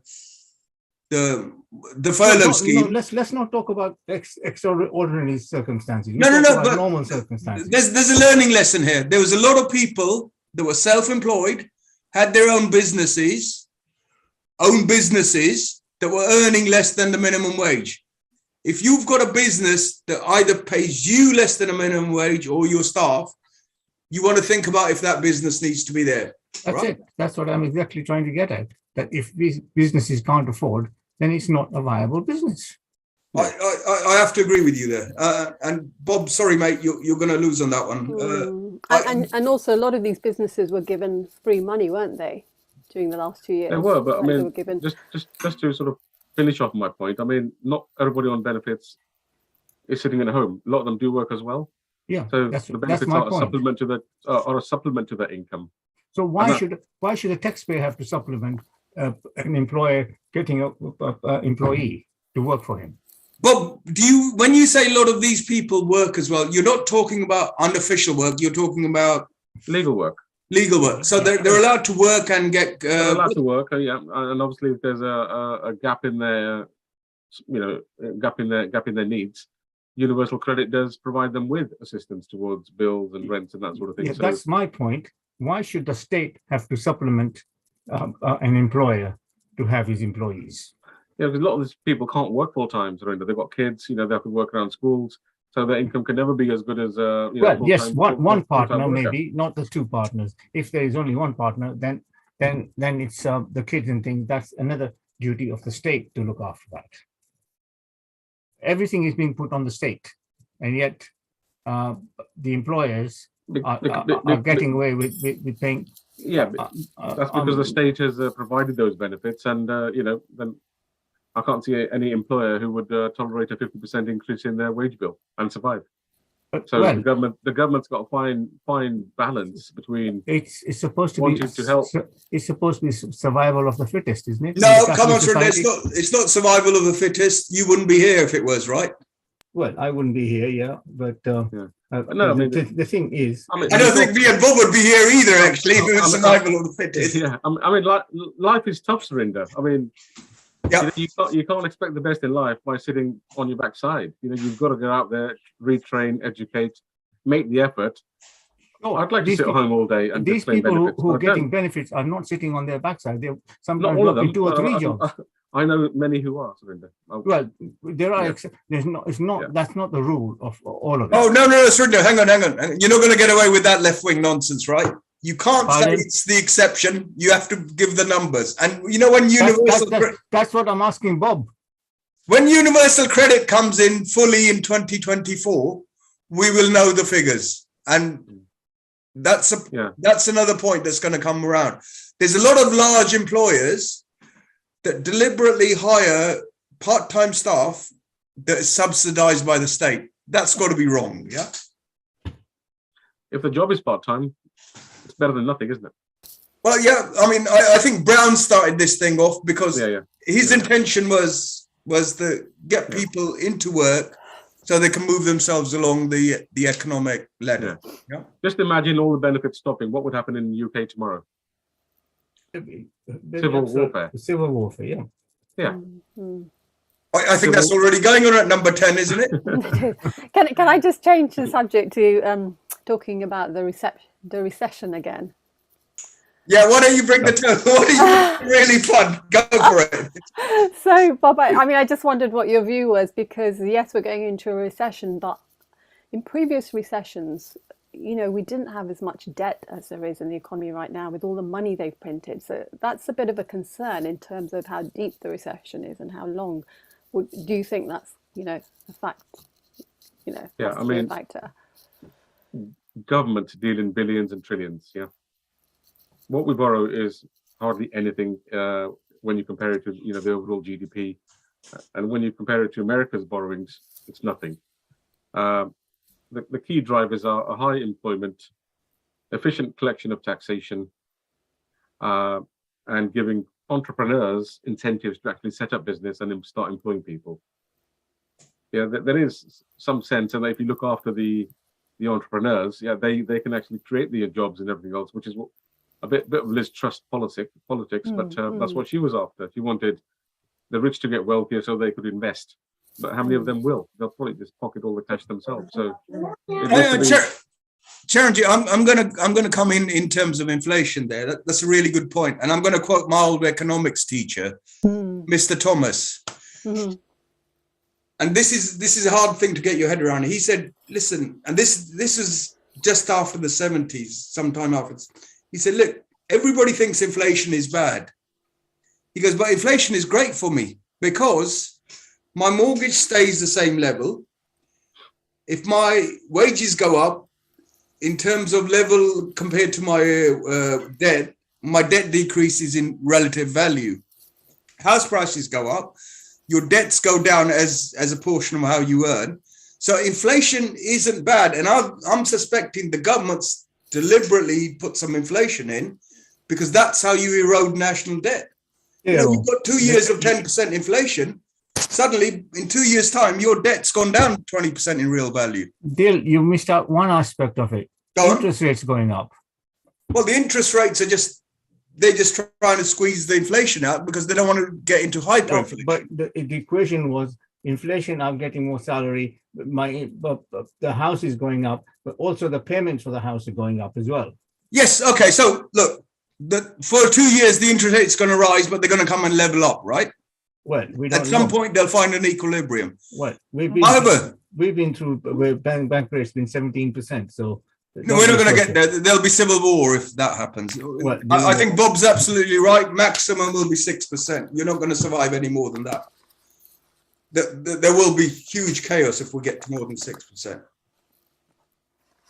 furlough scheme. No, let's not talk about extraordinary circumstances. But normal circumstances. There's a learning lesson here. There was a lot of people that were self-employed, had their own businesses that were earning less than the minimum wage. If you've got a business that either pays you less than a minimum wage or your staff, you want to think about if that business needs to be there. That's it. That's what I'm exactly trying to get at. That if these businesses can't afford, then it's not a viable business. I have to agree with you there. And Bob, sorry, mate, you're going to lose on that one. And also, a lot of these businesses were given free money, weren't they, during the last 2 years? They were, but I Like, they mean, were given. just to sort of finish off my point, I mean, not everybody on benefits is sitting at home. A lot of them do work as well. Yeah, So that's the benefits my are a point. supplement to that, are a supplement to that income. So And why should a taxpayer have to supplement an employer getting a employee to work for him? Bob, when you say a lot of these people work as well, you're not talking about unofficial work, you're talking about legal work. legal work. So they're allowed to work and get. They're allowed to work, yeah, and obviously if there's a gap in their, gap in their needs, Universal Credit does provide them with assistance towards bills and rents and that sort of thing. Yeah, So that's my point. Why should the state have to supplement an employer to have his employees? yeah, because a lot of these people can't work full time. Surrender. They've got kids. They have to work around schools, so their income can never be as good as Well, yes, full-time- one full-time partner worker. maybe, not the two partners. If there is only one partner, then it's the kids and things. That's another duty of the state to look after that. Everything is being put on the state, and yet the employers Be- are be- be- getting away with paying. Yeah, but that's because the state has provided those benefits, and then I can't see any employer who would tolerate a 50% increase in their wage bill and survive. So Well, the government's got a fine balance between. it's supposed to be wanting to help. It's supposed to be survival of the fittest, isn't it? No, In the come on, capitalist sir. society? It's not survival of the fittest. You wouldn't be here if it was, right? Well, I wouldn't be here, yeah, but No, I mean, the thing is, I mean, I don't think me and Bob would be here either, actually, if it was I mean, survival of the fittest. Yeah, I mean, life is tough, Surinder. I mean, Yeah. you can't expect the best in life by sitting on your backside. You've got to go out there, retrain, educate, make the effort. no, I'd like to these sit at people- home all day and these just claim people benefits. who are but I don't. getting benefits are not sitting on their backside. They're Not sometimes all of working them. 2 or 3 jobs. I know many who are, Surinder. Well, there are Yeah. there's not. It's not. Yeah. That's not the rule of all of it. Oh, no, Surinder, hang on. You're not going to get away with that left-wing nonsense, right? You can't say Pardon? it's the exception. You have to give the numbers. And when That's what I'm asking Bob. when Universal Credit comes in fully in 2024, we will know the figures. And that's another point that's going to come around. There's a lot of large employers that deliberately hire part-time staff that is subsidized by the state. That's got to be wrong, yeah? If the job is part-time, it's better than nothing, isn't it? Well, yeah, I mean, I think Brown started this thing off because his Yeah. intention was to get people into work so they can move themselves along the economic ladder. Yeah. Just imagine all the benefits stopping. What would happen in the UK tomorrow? Civil warfare. Civil warfare, yeah. Yeah. I think that's already going on at number 10, isn't it? Can I just change the subject to talking about the recession again? Yeah, why don't you bring the tone? What is really fun? Go for it. So, Bob, I just wondered what your view was, because yes, we're going into a recession, but in previous recessions, we didn't have as much debt as there is in the economy right now with all the money they've printed. So that's a bit of a concern in terms of how deep the recession is and how long. Do you think that's, a fact? Yeah, I mean, a factor? Governments deal in billions and trillions. Yeah. What we borrow is hardly anything when you compare it to the overall GDP, and when you compare it to America's borrowings, it's nothing. The key drivers are a high employment, efficient collection of taxation, and giving entrepreneurs incentives to actually set up business and start employing people. Yeah, there is some sense, and if you look after the entrepreneurs, they can actually create the jobs and everything else, which is what a bit of Liz Truss politics, but that's what she was after. She wanted the rich to get wealthier so they could invest. But how many of them will? They'll probably just pocket all the cash themselves. So, Charanjit, I'm gonna come in terms of inflation there. That's a really good point, and I'm going to quote my old economics teacher, Mr. Thomas. Mm-hmm. And this is a hard thing to get your head around. He said, "Listen," and this is just after the 70s, sometime after. He said, "Look, everybody thinks inflation is bad." He goes, "But inflation is great for me because my mortgage stays the same level, if my wages go up in terms of level compared to my debt decreases in relative value. House prices go up, your debts go down as a portion of how you earn. So inflation isn't bad. And I'm suspecting the government's deliberately put some inflation in because that's how you erode national debt. You know, you've got 2 years of 10% inflation. Suddenly, in 2 years' time, your debt's gone down 20% in real value. Dale, you missed out one aspect of it. Go on. Interest rates going up. Well, the interest rates are they're just trying to squeeze the inflation out because they don't want to get into hyperinflation. But the equation was inflation, I'm getting more salary, but the house is going up, but also the payments for the house are going up as well. Yes. Okay. So look, for 2 years, the interest rate's going to rise, but they're going to come and level up, right? Well, we don't At some know. point, they'll find an equilibrium. Well, However, we've been through where bank rate's been 17%. So no, we're not going to get there. There'll be civil war if that happens. Well, I think Bob's absolutely right. Maximum will be 6%. You're not going to survive any more than that. There will be huge chaos if we get to more than 6%.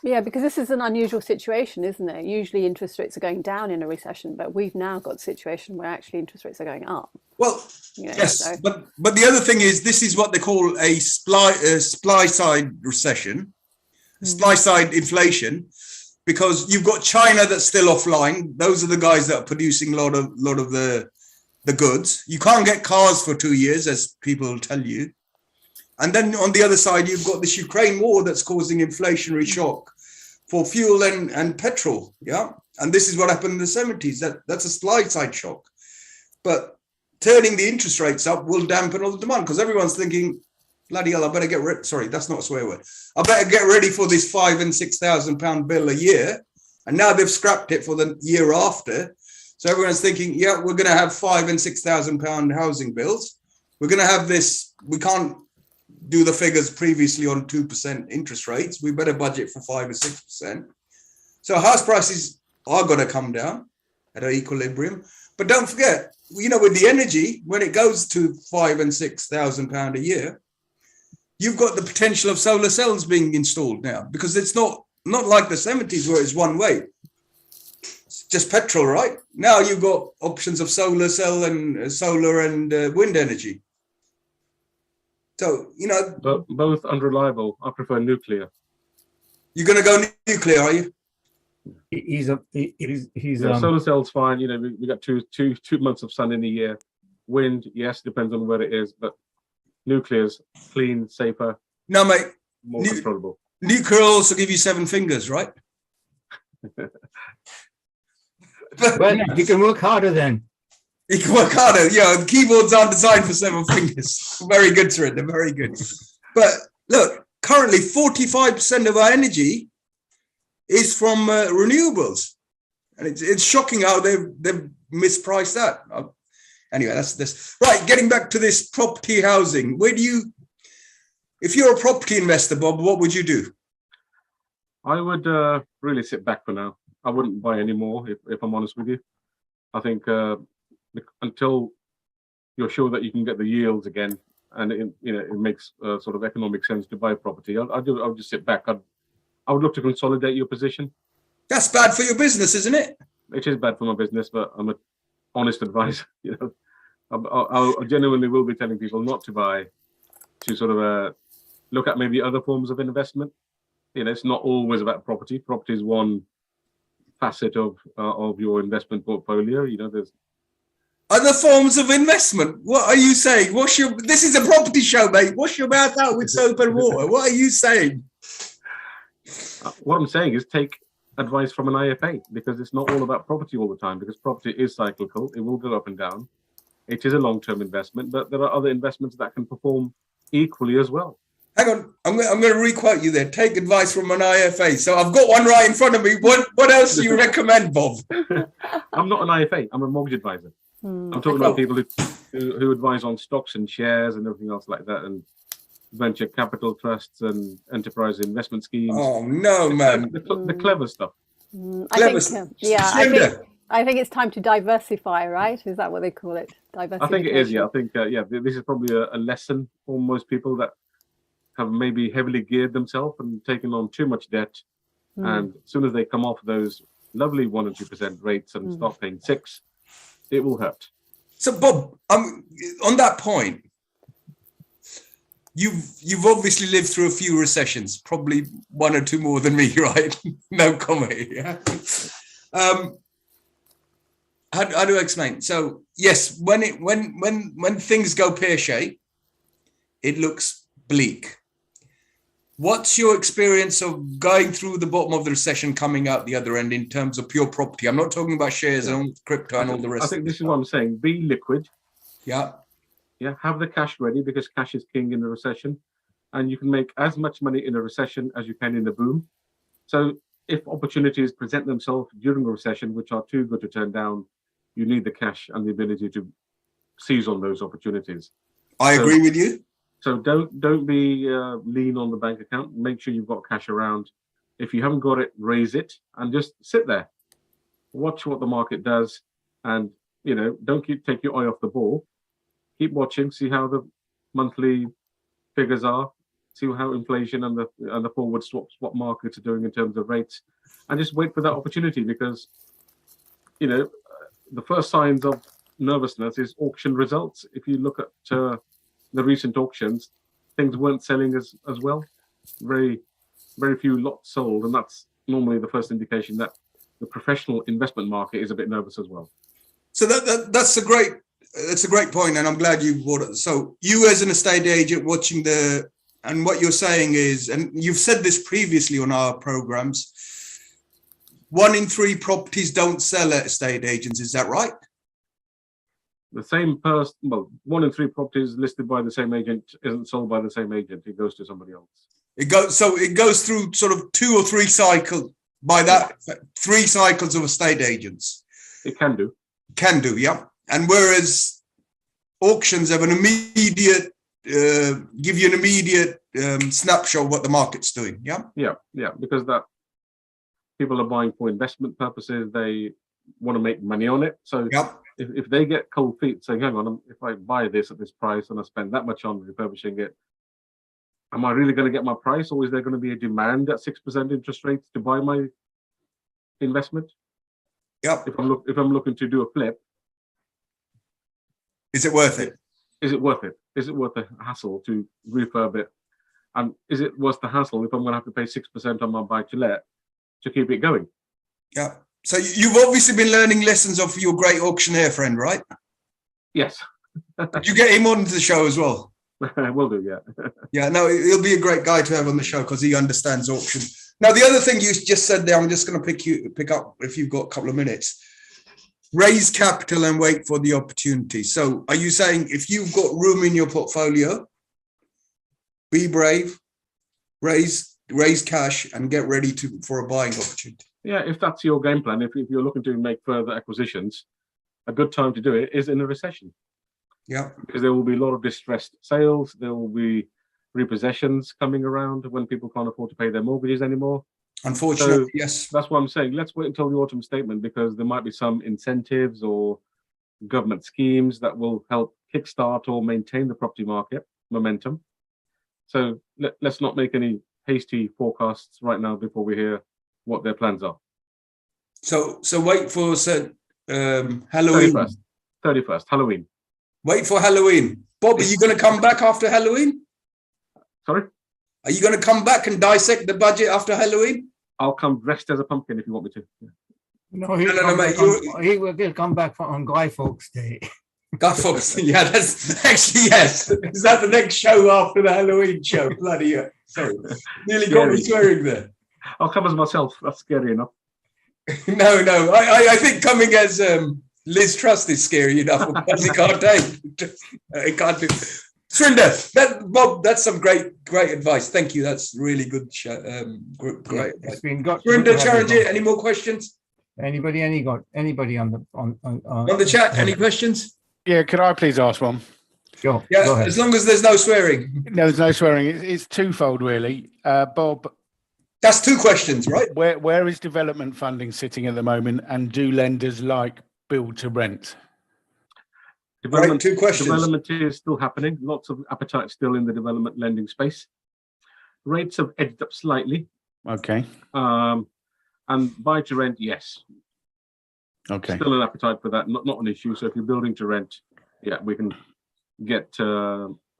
Yeah, because this is an unusual situation, isn't it? Usually interest rates are going down in a recession, but we've now got a situation where actually interest rates are going up. Well, You know, yes, so- but the other thing is this is what they call a supply side recession, supply side inflation, because you've got China that's still offline. Those are the guys that are producing a lot of the goods. You can't get cars for 2 years, as people tell you. And then on the other side, you've got this Ukraine war that's causing inflationary shock for fuel and petrol. Yeah. And this is what happened in the 70s. That's a supply side shock. But turning the interest rates up will dampen all the demand because everyone's thinking, bloody hell, I better get ready. Sorry, that's not a swear word. I better get ready for this £5,000 and £6,000 bill a year. And now they've scrapped it for the year after. So everyone's thinking, yeah, we're going to have £5,000 and £6,000 housing bills. We're going to have this. We can't do the figures previously on 2% interest rates. We better budget for 5 or 6%. So house prices are going to come down at an equilibrium. But don't forget, you know, with the energy, when it goes to £5,000 and £6,000 a year, you've got the potential of solar cells being installed now because it's not like the 70s where it's one way. It's just petrol, right? Now you've got options of solar cell and solar and wind energy. So, you know, But both unreliable. I prefer nuclear. you're going to go nuclear, are you? He's Solar cells fine. You know, we got two months of sun in a year. Wind, yes, depends on where it is, but nuclear's clean, safer, No, mate. more controllable. Nuclear will also give you 7 fingers, right? well, you can work harder then. You can work harder. Yeah, the keyboards aren't designed for 7 fingers. Very good, Srid. They're very good. But look, currently 45% of our energy is from renewables. And it's shocking how they've mispriced that. Anyway, that's this. Right, getting back to this property housing. If you're a property investor, Bob, what would you do? I would really sit back for now. I wouldn't buy any more, if I'm honest with you. I think until you're sure that you can get the yields again, and it makes sort of economic sense to buy property, I'll just sit back. I would look to consolidate your position. That's bad for your business, isn't it? It is bad for my business, but I'm an honest advisor. You know, I genuinely will be telling people not to buy, to sort of look at maybe other forms of investment. You know, it's not always about property. Property is one facet of your investment portfolio. You know, there's Other forms of investment. What are you saying? This is a property show, mate. Wash your mouth out with soap and water. What are you saying? What I'm saying is take advice from an IFA, because it's not all about property all the time, because property is cyclical. It will go up and down. It is a long-term investment, but there are other investments that can perform equally as well. Hang on, I'm going to re-quote you there. Take advice from an IFA. So I've got one right in front of me. What else do you recommend, Bob? I'm not an IFA. I'm a mortgage advisor. I'm talking about people who advise on stocks and shares and everything else like that, and venture capital trusts and enterprise investment schemes. Oh no, man! The clever stuff. I think I think it's time to diversify, right? Is that what they call it? I Diversification. think it is. Yeah, I think this is probably a lesson for most people that have maybe heavily geared themselves and taken on too much debt. And as soon as they come off those lovely 1% and 2% rates and start paying 6%, it will hurt. So, Bob, on that point, you've obviously lived through a few recessions, probably one or two more than me, right? No comment. Yeah. How do I explain? So, yes, when things go pear-shaped, it looks bleak. What's your experience of going through the bottom of the recession, coming out the other end in terms of pure property? I'm not talking about shares and crypto and all the rest. I think this is what I'm saying. Be liquid. Yeah. Yeah. Have the cash ready, because cash is king in a recession, and you can make as much money in a recession as you can in a boom. So if opportunities present themselves during a recession, which are too good to turn down, you need the cash and the ability to seize on those opportunities. I agree with you. So don't be lean on the bank account. Make sure you've got cash around. If you haven't got it, raise it and just sit there. Watch what the market does, and don't take your eye off the ball. Keep watching, see how the monthly figures are, see how inflation and the forward swap markets are doing in terms of rates, and just wait for that opportunity, because the first signs of nervousness is auction results. If you look at the recent auctions, things weren't selling as well. Very, very few lots sold, and that's normally the first indication that the professional investment market is a bit nervous as well. So that's a great point, and I'm glad you brought it. So you, as an estate agent, watching and what you're saying is, and you've said this previously on our programs, 1 in 3 properties don't sell at estate agents. Is that right? The same person, 1 in 3 properties listed by the same agent isn't sold by the same agent. It goes to somebody else. It goes through sort of 2 or 3 cycles. By that, 3 cycles of estate agents. It can do. Yeah. And whereas auctions have an immediate, give you an immediate snapshot of what the market's doing. Yeah. Yeah. Because that people are buying for investment purposes. They want to make money on it. So if they get cold feet saying, hang on, if I buy this at this price and I spend that much on refurbishing it, am I really going to get my price, or is there going to be a demand at 6% interest rates to buy my investment? Yeah. If I'm looking to do a flip, is it worth it? Is it worth it? Is it worth the hassle to refurb it? And is it worth the hassle if I'm going to have to pay 6% on my buy to let to keep it going? Yeah. So you've obviously been learning lessons of your great auctioneer friend, right? Yes. Did you get him on the show as well? Will do, yeah. Yeah, no, he'll be a great guy to have on the show because he understands auction. Now, the other thing you just said there, I'm just going to pick up if you've got a couple of minutes. Raise capital and wait for the opportunity. So are you saying if you've got room in your portfolio, be brave, raise cash and get ready for a buying opportunity? Yeah, if that's your game plan, if you're looking to make further acquisitions, a good time to do it is in a recession. Yeah. Because there will be a lot of distressed sales. There will be repossessions coming around when people can't afford to pay their mortgages anymore. Unfortunately, yes. That's what I'm saying. Let's wait until the autumn statement, because there might be some incentives or government schemes that will help kickstart or maintain the property market momentum. So let's not make any hasty forecasts right now before we hear what their plans are. So wait for Halloween. 31st, Halloween. Wait for Halloween. Bob, are you going to come back after Halloween? Sorry? Are you going to come back and dissect the budget after Halloween? I'll come dressed as a pumpkin if you want me to. Yeah. No, mate. He'll come back on Guy Fawkes Day. Guy Fawkes, yeah, that's actually, yes. Is that the next show after the Halloween show? Bloody hell. Sorry. Nearly got me swearing there. I'll come as myself. That's scary enough. No. I think coming as Liz Truss is scary enough. I can't take. I can't do. Surinder, Bob, that's some great advice. Thank you. That's really good. Great. It's been good. Surinder, Charanjit, any more questions? Anybody on the chat? Any questions? Yeah, could I please ask one? Sure. Yeah, go ahead. as long as there's no swearing. No, there's no swearing. It's twofold, really. Bob, That's two questions, right? Where is development funding sitting at the moment, and do lenders like build to rent? Right, two questions. Development is still happening. Lots of appetite still in the development lending space. Rates have edged up slightly. Okay. And buy to rent, yes. Okay. Still an appetite for that. Not an issue. So if you're building to rent, yeah, we can get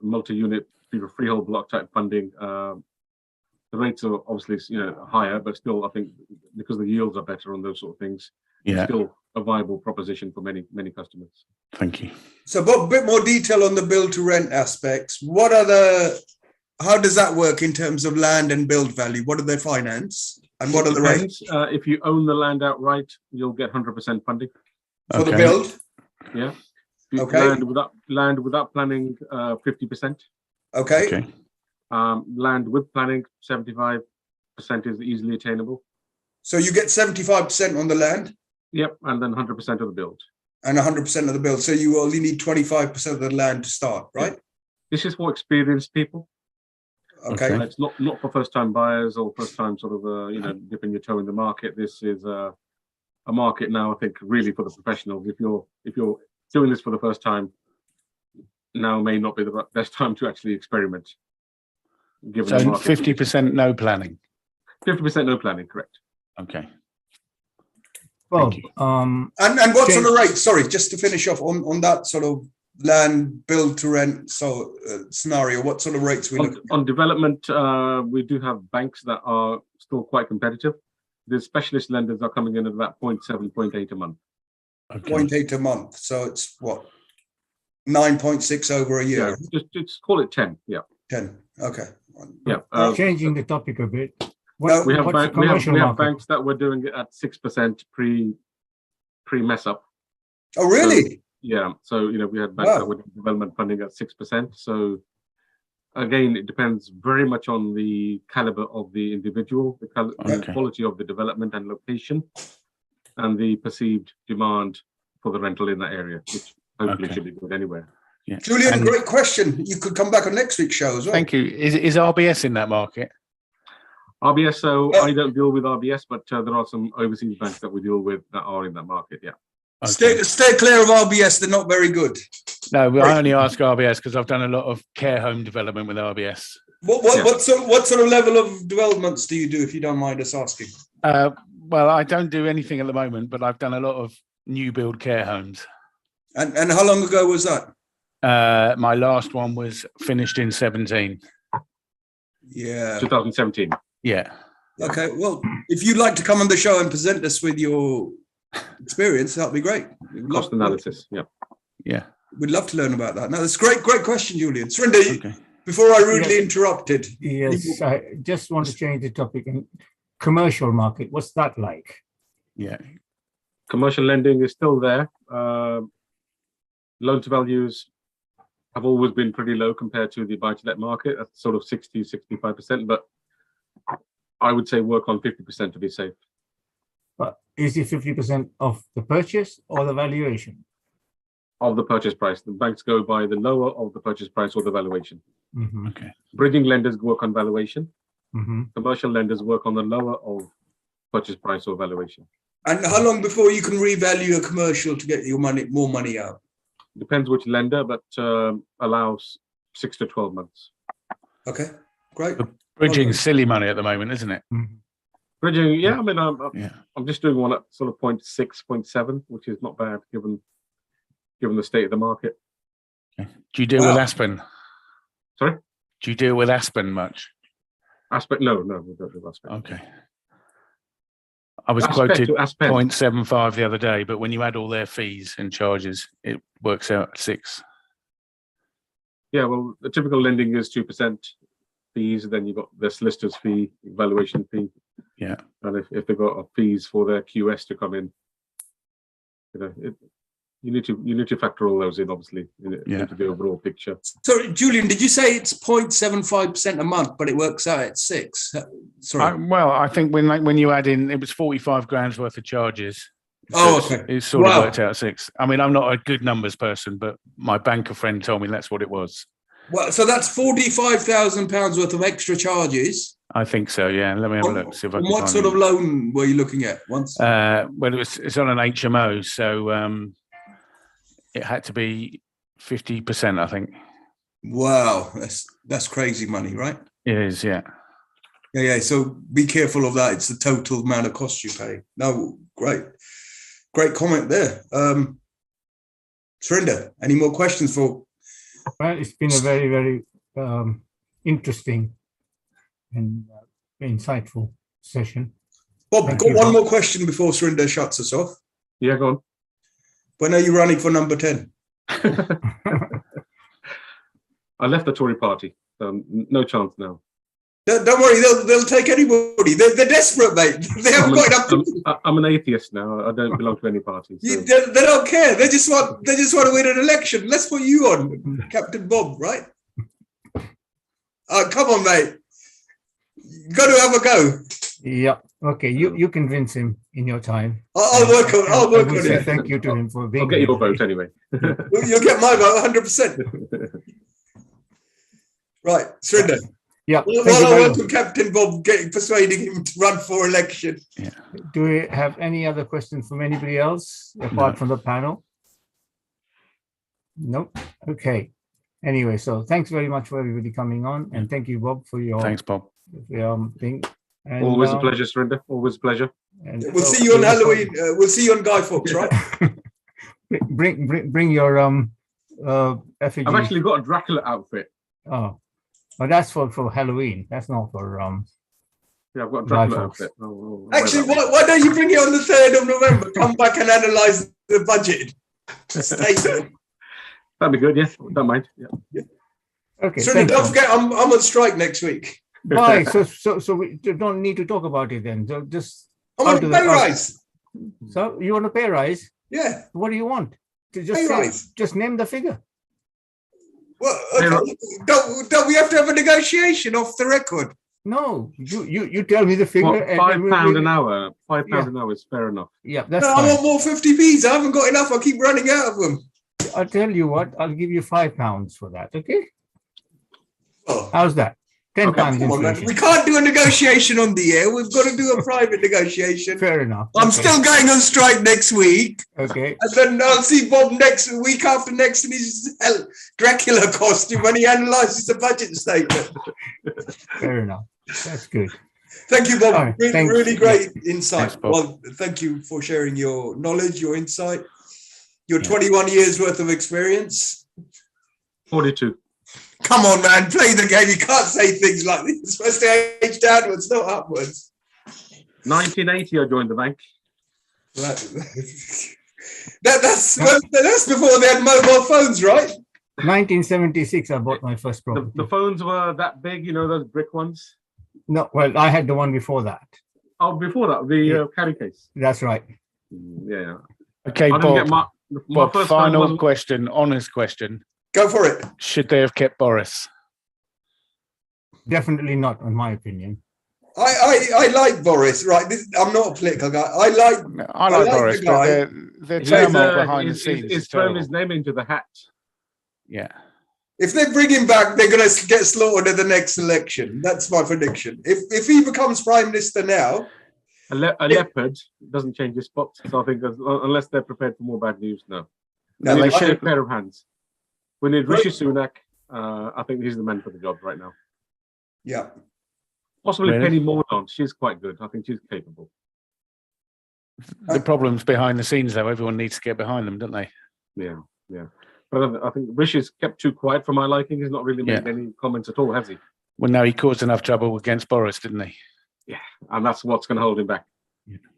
multi-unit freehold block type funding. The rates are obviously higher, but still, I think because the yields are better on those sort of things, it's still a viable proposition for many customers. Thank you. So, but a bit more detail on the build to rent aspects. How does that work in terms of land and build value? What are they finance, and what are the rates if you own the land outright, you'll get 100% funding for the build? Yeah. If you Okay. Land without planning, 50%. Okay. Land with planning, 75% is easily attainable. So you get 75% on the land Yep, and then 100% of the build. and 100% of the build. So you only need 25% of the land to start, right? This is for experienced people. Okay. It's not for first-time buyers or first-time sort of dipping your toe in the market. This is a market now, I think, really for the professionals. If you're doing this for the first time, now may not be the best time to actually experiment. Given So the market. 50% no planning. 50% no planning, correct? Okay. Well, you. And what sort of rate? Sorry, just to finish off on that sort of land build to rent scenario, what sort of rates we look On development, we do have banks that are still quite competitive. The specialist lenders are coming in at about 0.7, 0.8 a month. Okay. 0.8 a month? So it's what, 9.6 over a year? Yeah, just call it 10. Yeah. 10. Okay. Yeah. changing the topic a bit. No, We have what's the we have commercial market? banks that were doing it at 6% pre mess up. Oh, really? Yeah. So we had banks Wow. that were doing development funding at 6%. So again, it depends very much on the caliber of the individual, the Okay. quality of the development and location, and the perceived demand for the rental in that area, which hopefully Okay. should be good anywhere. Yeah. Julian, And- great question. You could come back on next week's show as well. Thank you. Is RBS in that market? RBS, so I don't deal with RBS, but there are some overseas banks that we deal with that are in that market. Yeah. Okay. Stay clear of RBS. They're not very good. No, I only ask RBS because I've done a lot of care home development with RBS. What sort of level of developments do you do, if you don't mind us asking? Well, I don't do anything at the moment, but I've done a lot of new build care homes. And how long ago was that? My last one was finished in 17. Yeah. 2017. Yeah. Okay. Well, if you'd like to come on the show and present us with your experience, that'd be great. Cost analysis. Yeah. Yeah. We'd love to learn about that. No, that's great question, Julian. Surinder, Okay. before I rudely interrupted. Yes, I just want to change the topic. In commercial market, what's that like? Yeah. Commercial lending is still there. Loan to values have always been pretty low compared to the buy to let market at sort of 60, 65%, but I would say work on 50% to be safe. But is it 50% of the purchase or the valuation? Of the purchase price. The banks go by the lower of the purchase price or the valuation. Mhm, Okay. Bridging lenders work on valuation. mhm. Commercial lenders work on the lower of purchase price or valuation. And how long before you can revalue a commercial to get your more money out? Depends which lender, but allows 6 to 12 months. Okay, great. Bridging's silly money at the moment, isn't it? Mhm. Bridging, yeah, I mean, Yeah. I'm just doing one at sort of 0.6, 0.7, which is not bad given the state of the market. Do you deal with Aspen? Sorry? Do you deal with Aspen much? Aspect, no, we don't do aspect. Okay. I was Aspect quoted to Aspen. 0.75 the other day, but when you add all their fees and charges, it works out at 6. Yeah, well, the typical lending is 2% fees, then you've got the solicitor's fee, valuation fee. Yeah. And if they've got fees for their QS to come in, you need to factor all those in, obviously, into the overall picture. So, Julian, did you say it's 0.75% a month, but it works out at 6? Sorry. I think when you add in, it was 45 grand's worth of charges. Oh, So okay. It sort of Wow. worked out at 6. I mean, I'm not a good numbers person, but my banker friend told me that's what it was. Well, so that's £45,000 worth of extra charges. I think so. Yeah. Let me have a look. See if I And can what find sort it. of loan were you looking at once? Well, it's on an HMO, so it had to be 50%, I think. Wow, that's crazy money, right? It is, yeah. Yeah. So be careful of that. It's the total amount of cost you pay. No, great comment there. Surinder, any more questions for? Well, it's been a very, very interesting and insightful session. Bob, Thank got you, one Bob. more question before Surinder shuts us off. Yeah, go on. When are you running for number 10? I left the Tory party, so no chance now. Don't worry, they'll take anybody. They're desperate, mate. They haven't got enough. I'm an atheist now. I don't belong to any party. So. They don't care. They just want to win an election. Let's put you on, Captain Bob, right? Come on, mate. You got to have a go. Yeah. Okay. You convince him in your time. I'll work on. I'll work I will on say it. thank you to him for being. I'll get your here. vote anyway. You'll get my vote, 100%. Right, Surinder. Yeah. Well, thank you I very welcome Captain Bob persuading him to run for election. much. Do we have any other questions from anybody else apart from the panel? Nope. Okay. Anyway, so thanks very much for everybody coming on, and thank you, Bob, for your Thanks, Bob. thing. And, Always a pleasure, Surinder. Always a pleasure. and We'll so- see you on Halloween. We'll see you on Guy Fawkes, right? Bring your effigy. I've actually got a Dracula outfit. Oh, well, that's for Halloween. That's not for Yeah, I've got a Guy Dracula Fawkes. outfit. I'll wear Actually, that one. why don't you bring it on the 3rd of November? Come back and analyse the budget. Statement. That'd be good. Yeah, don't mind. Yeah. okay. Surinder, thanks, don't Bob. forget, I'm on strike next week. Why? So we don't need to talk about it then. So just I'm on I'll a do pay that. rise. so you want a pay rise? Yeah, What do you want? To just pay say, rise. just name the figure. Well, okay. Don't we have to have a negotiation off the record? No, you tell me the figure. What, and £5 we'll- an hour? £5 Yeah. an hour is fair enough. Yeah, that's No, I fine. want more 50p's. I haven't got enough. I keep running out of them. I'll tell you what. I'll give you £5 for that. Okay? Oh, How's that? 10 Okay, times come on, man. inflation. We can't do a negotiation on the air. We've got to do a private negotiation. Fair enough. I'm Okay. still going on strike next week. Okay. And then I'll see Bob next week after next in his Dracula costume when he analyses the budget statement. Fair enough. That's good. Thank you, Bob. All right, Really, thanks. really great insight. Thanks, Bob. Well, thank you for sharing your knowledge, your insight, your Yeah. 21 years worth of experience. 42. Come on, man, play the game. You can't say things like this. It's supposed to age downwards, not upwards. 1980, I joined the bank. That's before they had mobile phones, right? 1976, I bought my first property. The phones were that big, you know, those brick ones. No, well, I had the one before that. Oh, before that, the Yeah. carry case. That's right. Yeah. Okay, I didn't get Bob. my Bob, first phone final wasn't- question, honest question. Go for it. Should they have kept Boris? Definitely not, in my opinion. I like Boris, right? I'm not a political guy. I like I like like Boris, the but guy. the He's, turmoil behind the he's- scenes he's is thrown terrible. his name into the hat. Yeah. if they bring him back, they're going to get slaughtered at the next election. That's my prediction. If he becomes prime minister now, A leopard doesn't change his spots. So I think unless they're prepared for more bad news, no. no, We they need should- a pair of hands. We need Rishi Sunak. I think he's the man for the job right now. yeah. Possibly Really? Penny Mordaunt. She's quite good. I think she's capable. The problems behind the scenes, though, everyone needs to get behind them, don't they? Yeah. But I think Rishi's kept too quiet for my liking. He's not really made any comments at all, has he? Well, no, he caused enough trouble against Boris, didn't he? And that's what's going to hold him back.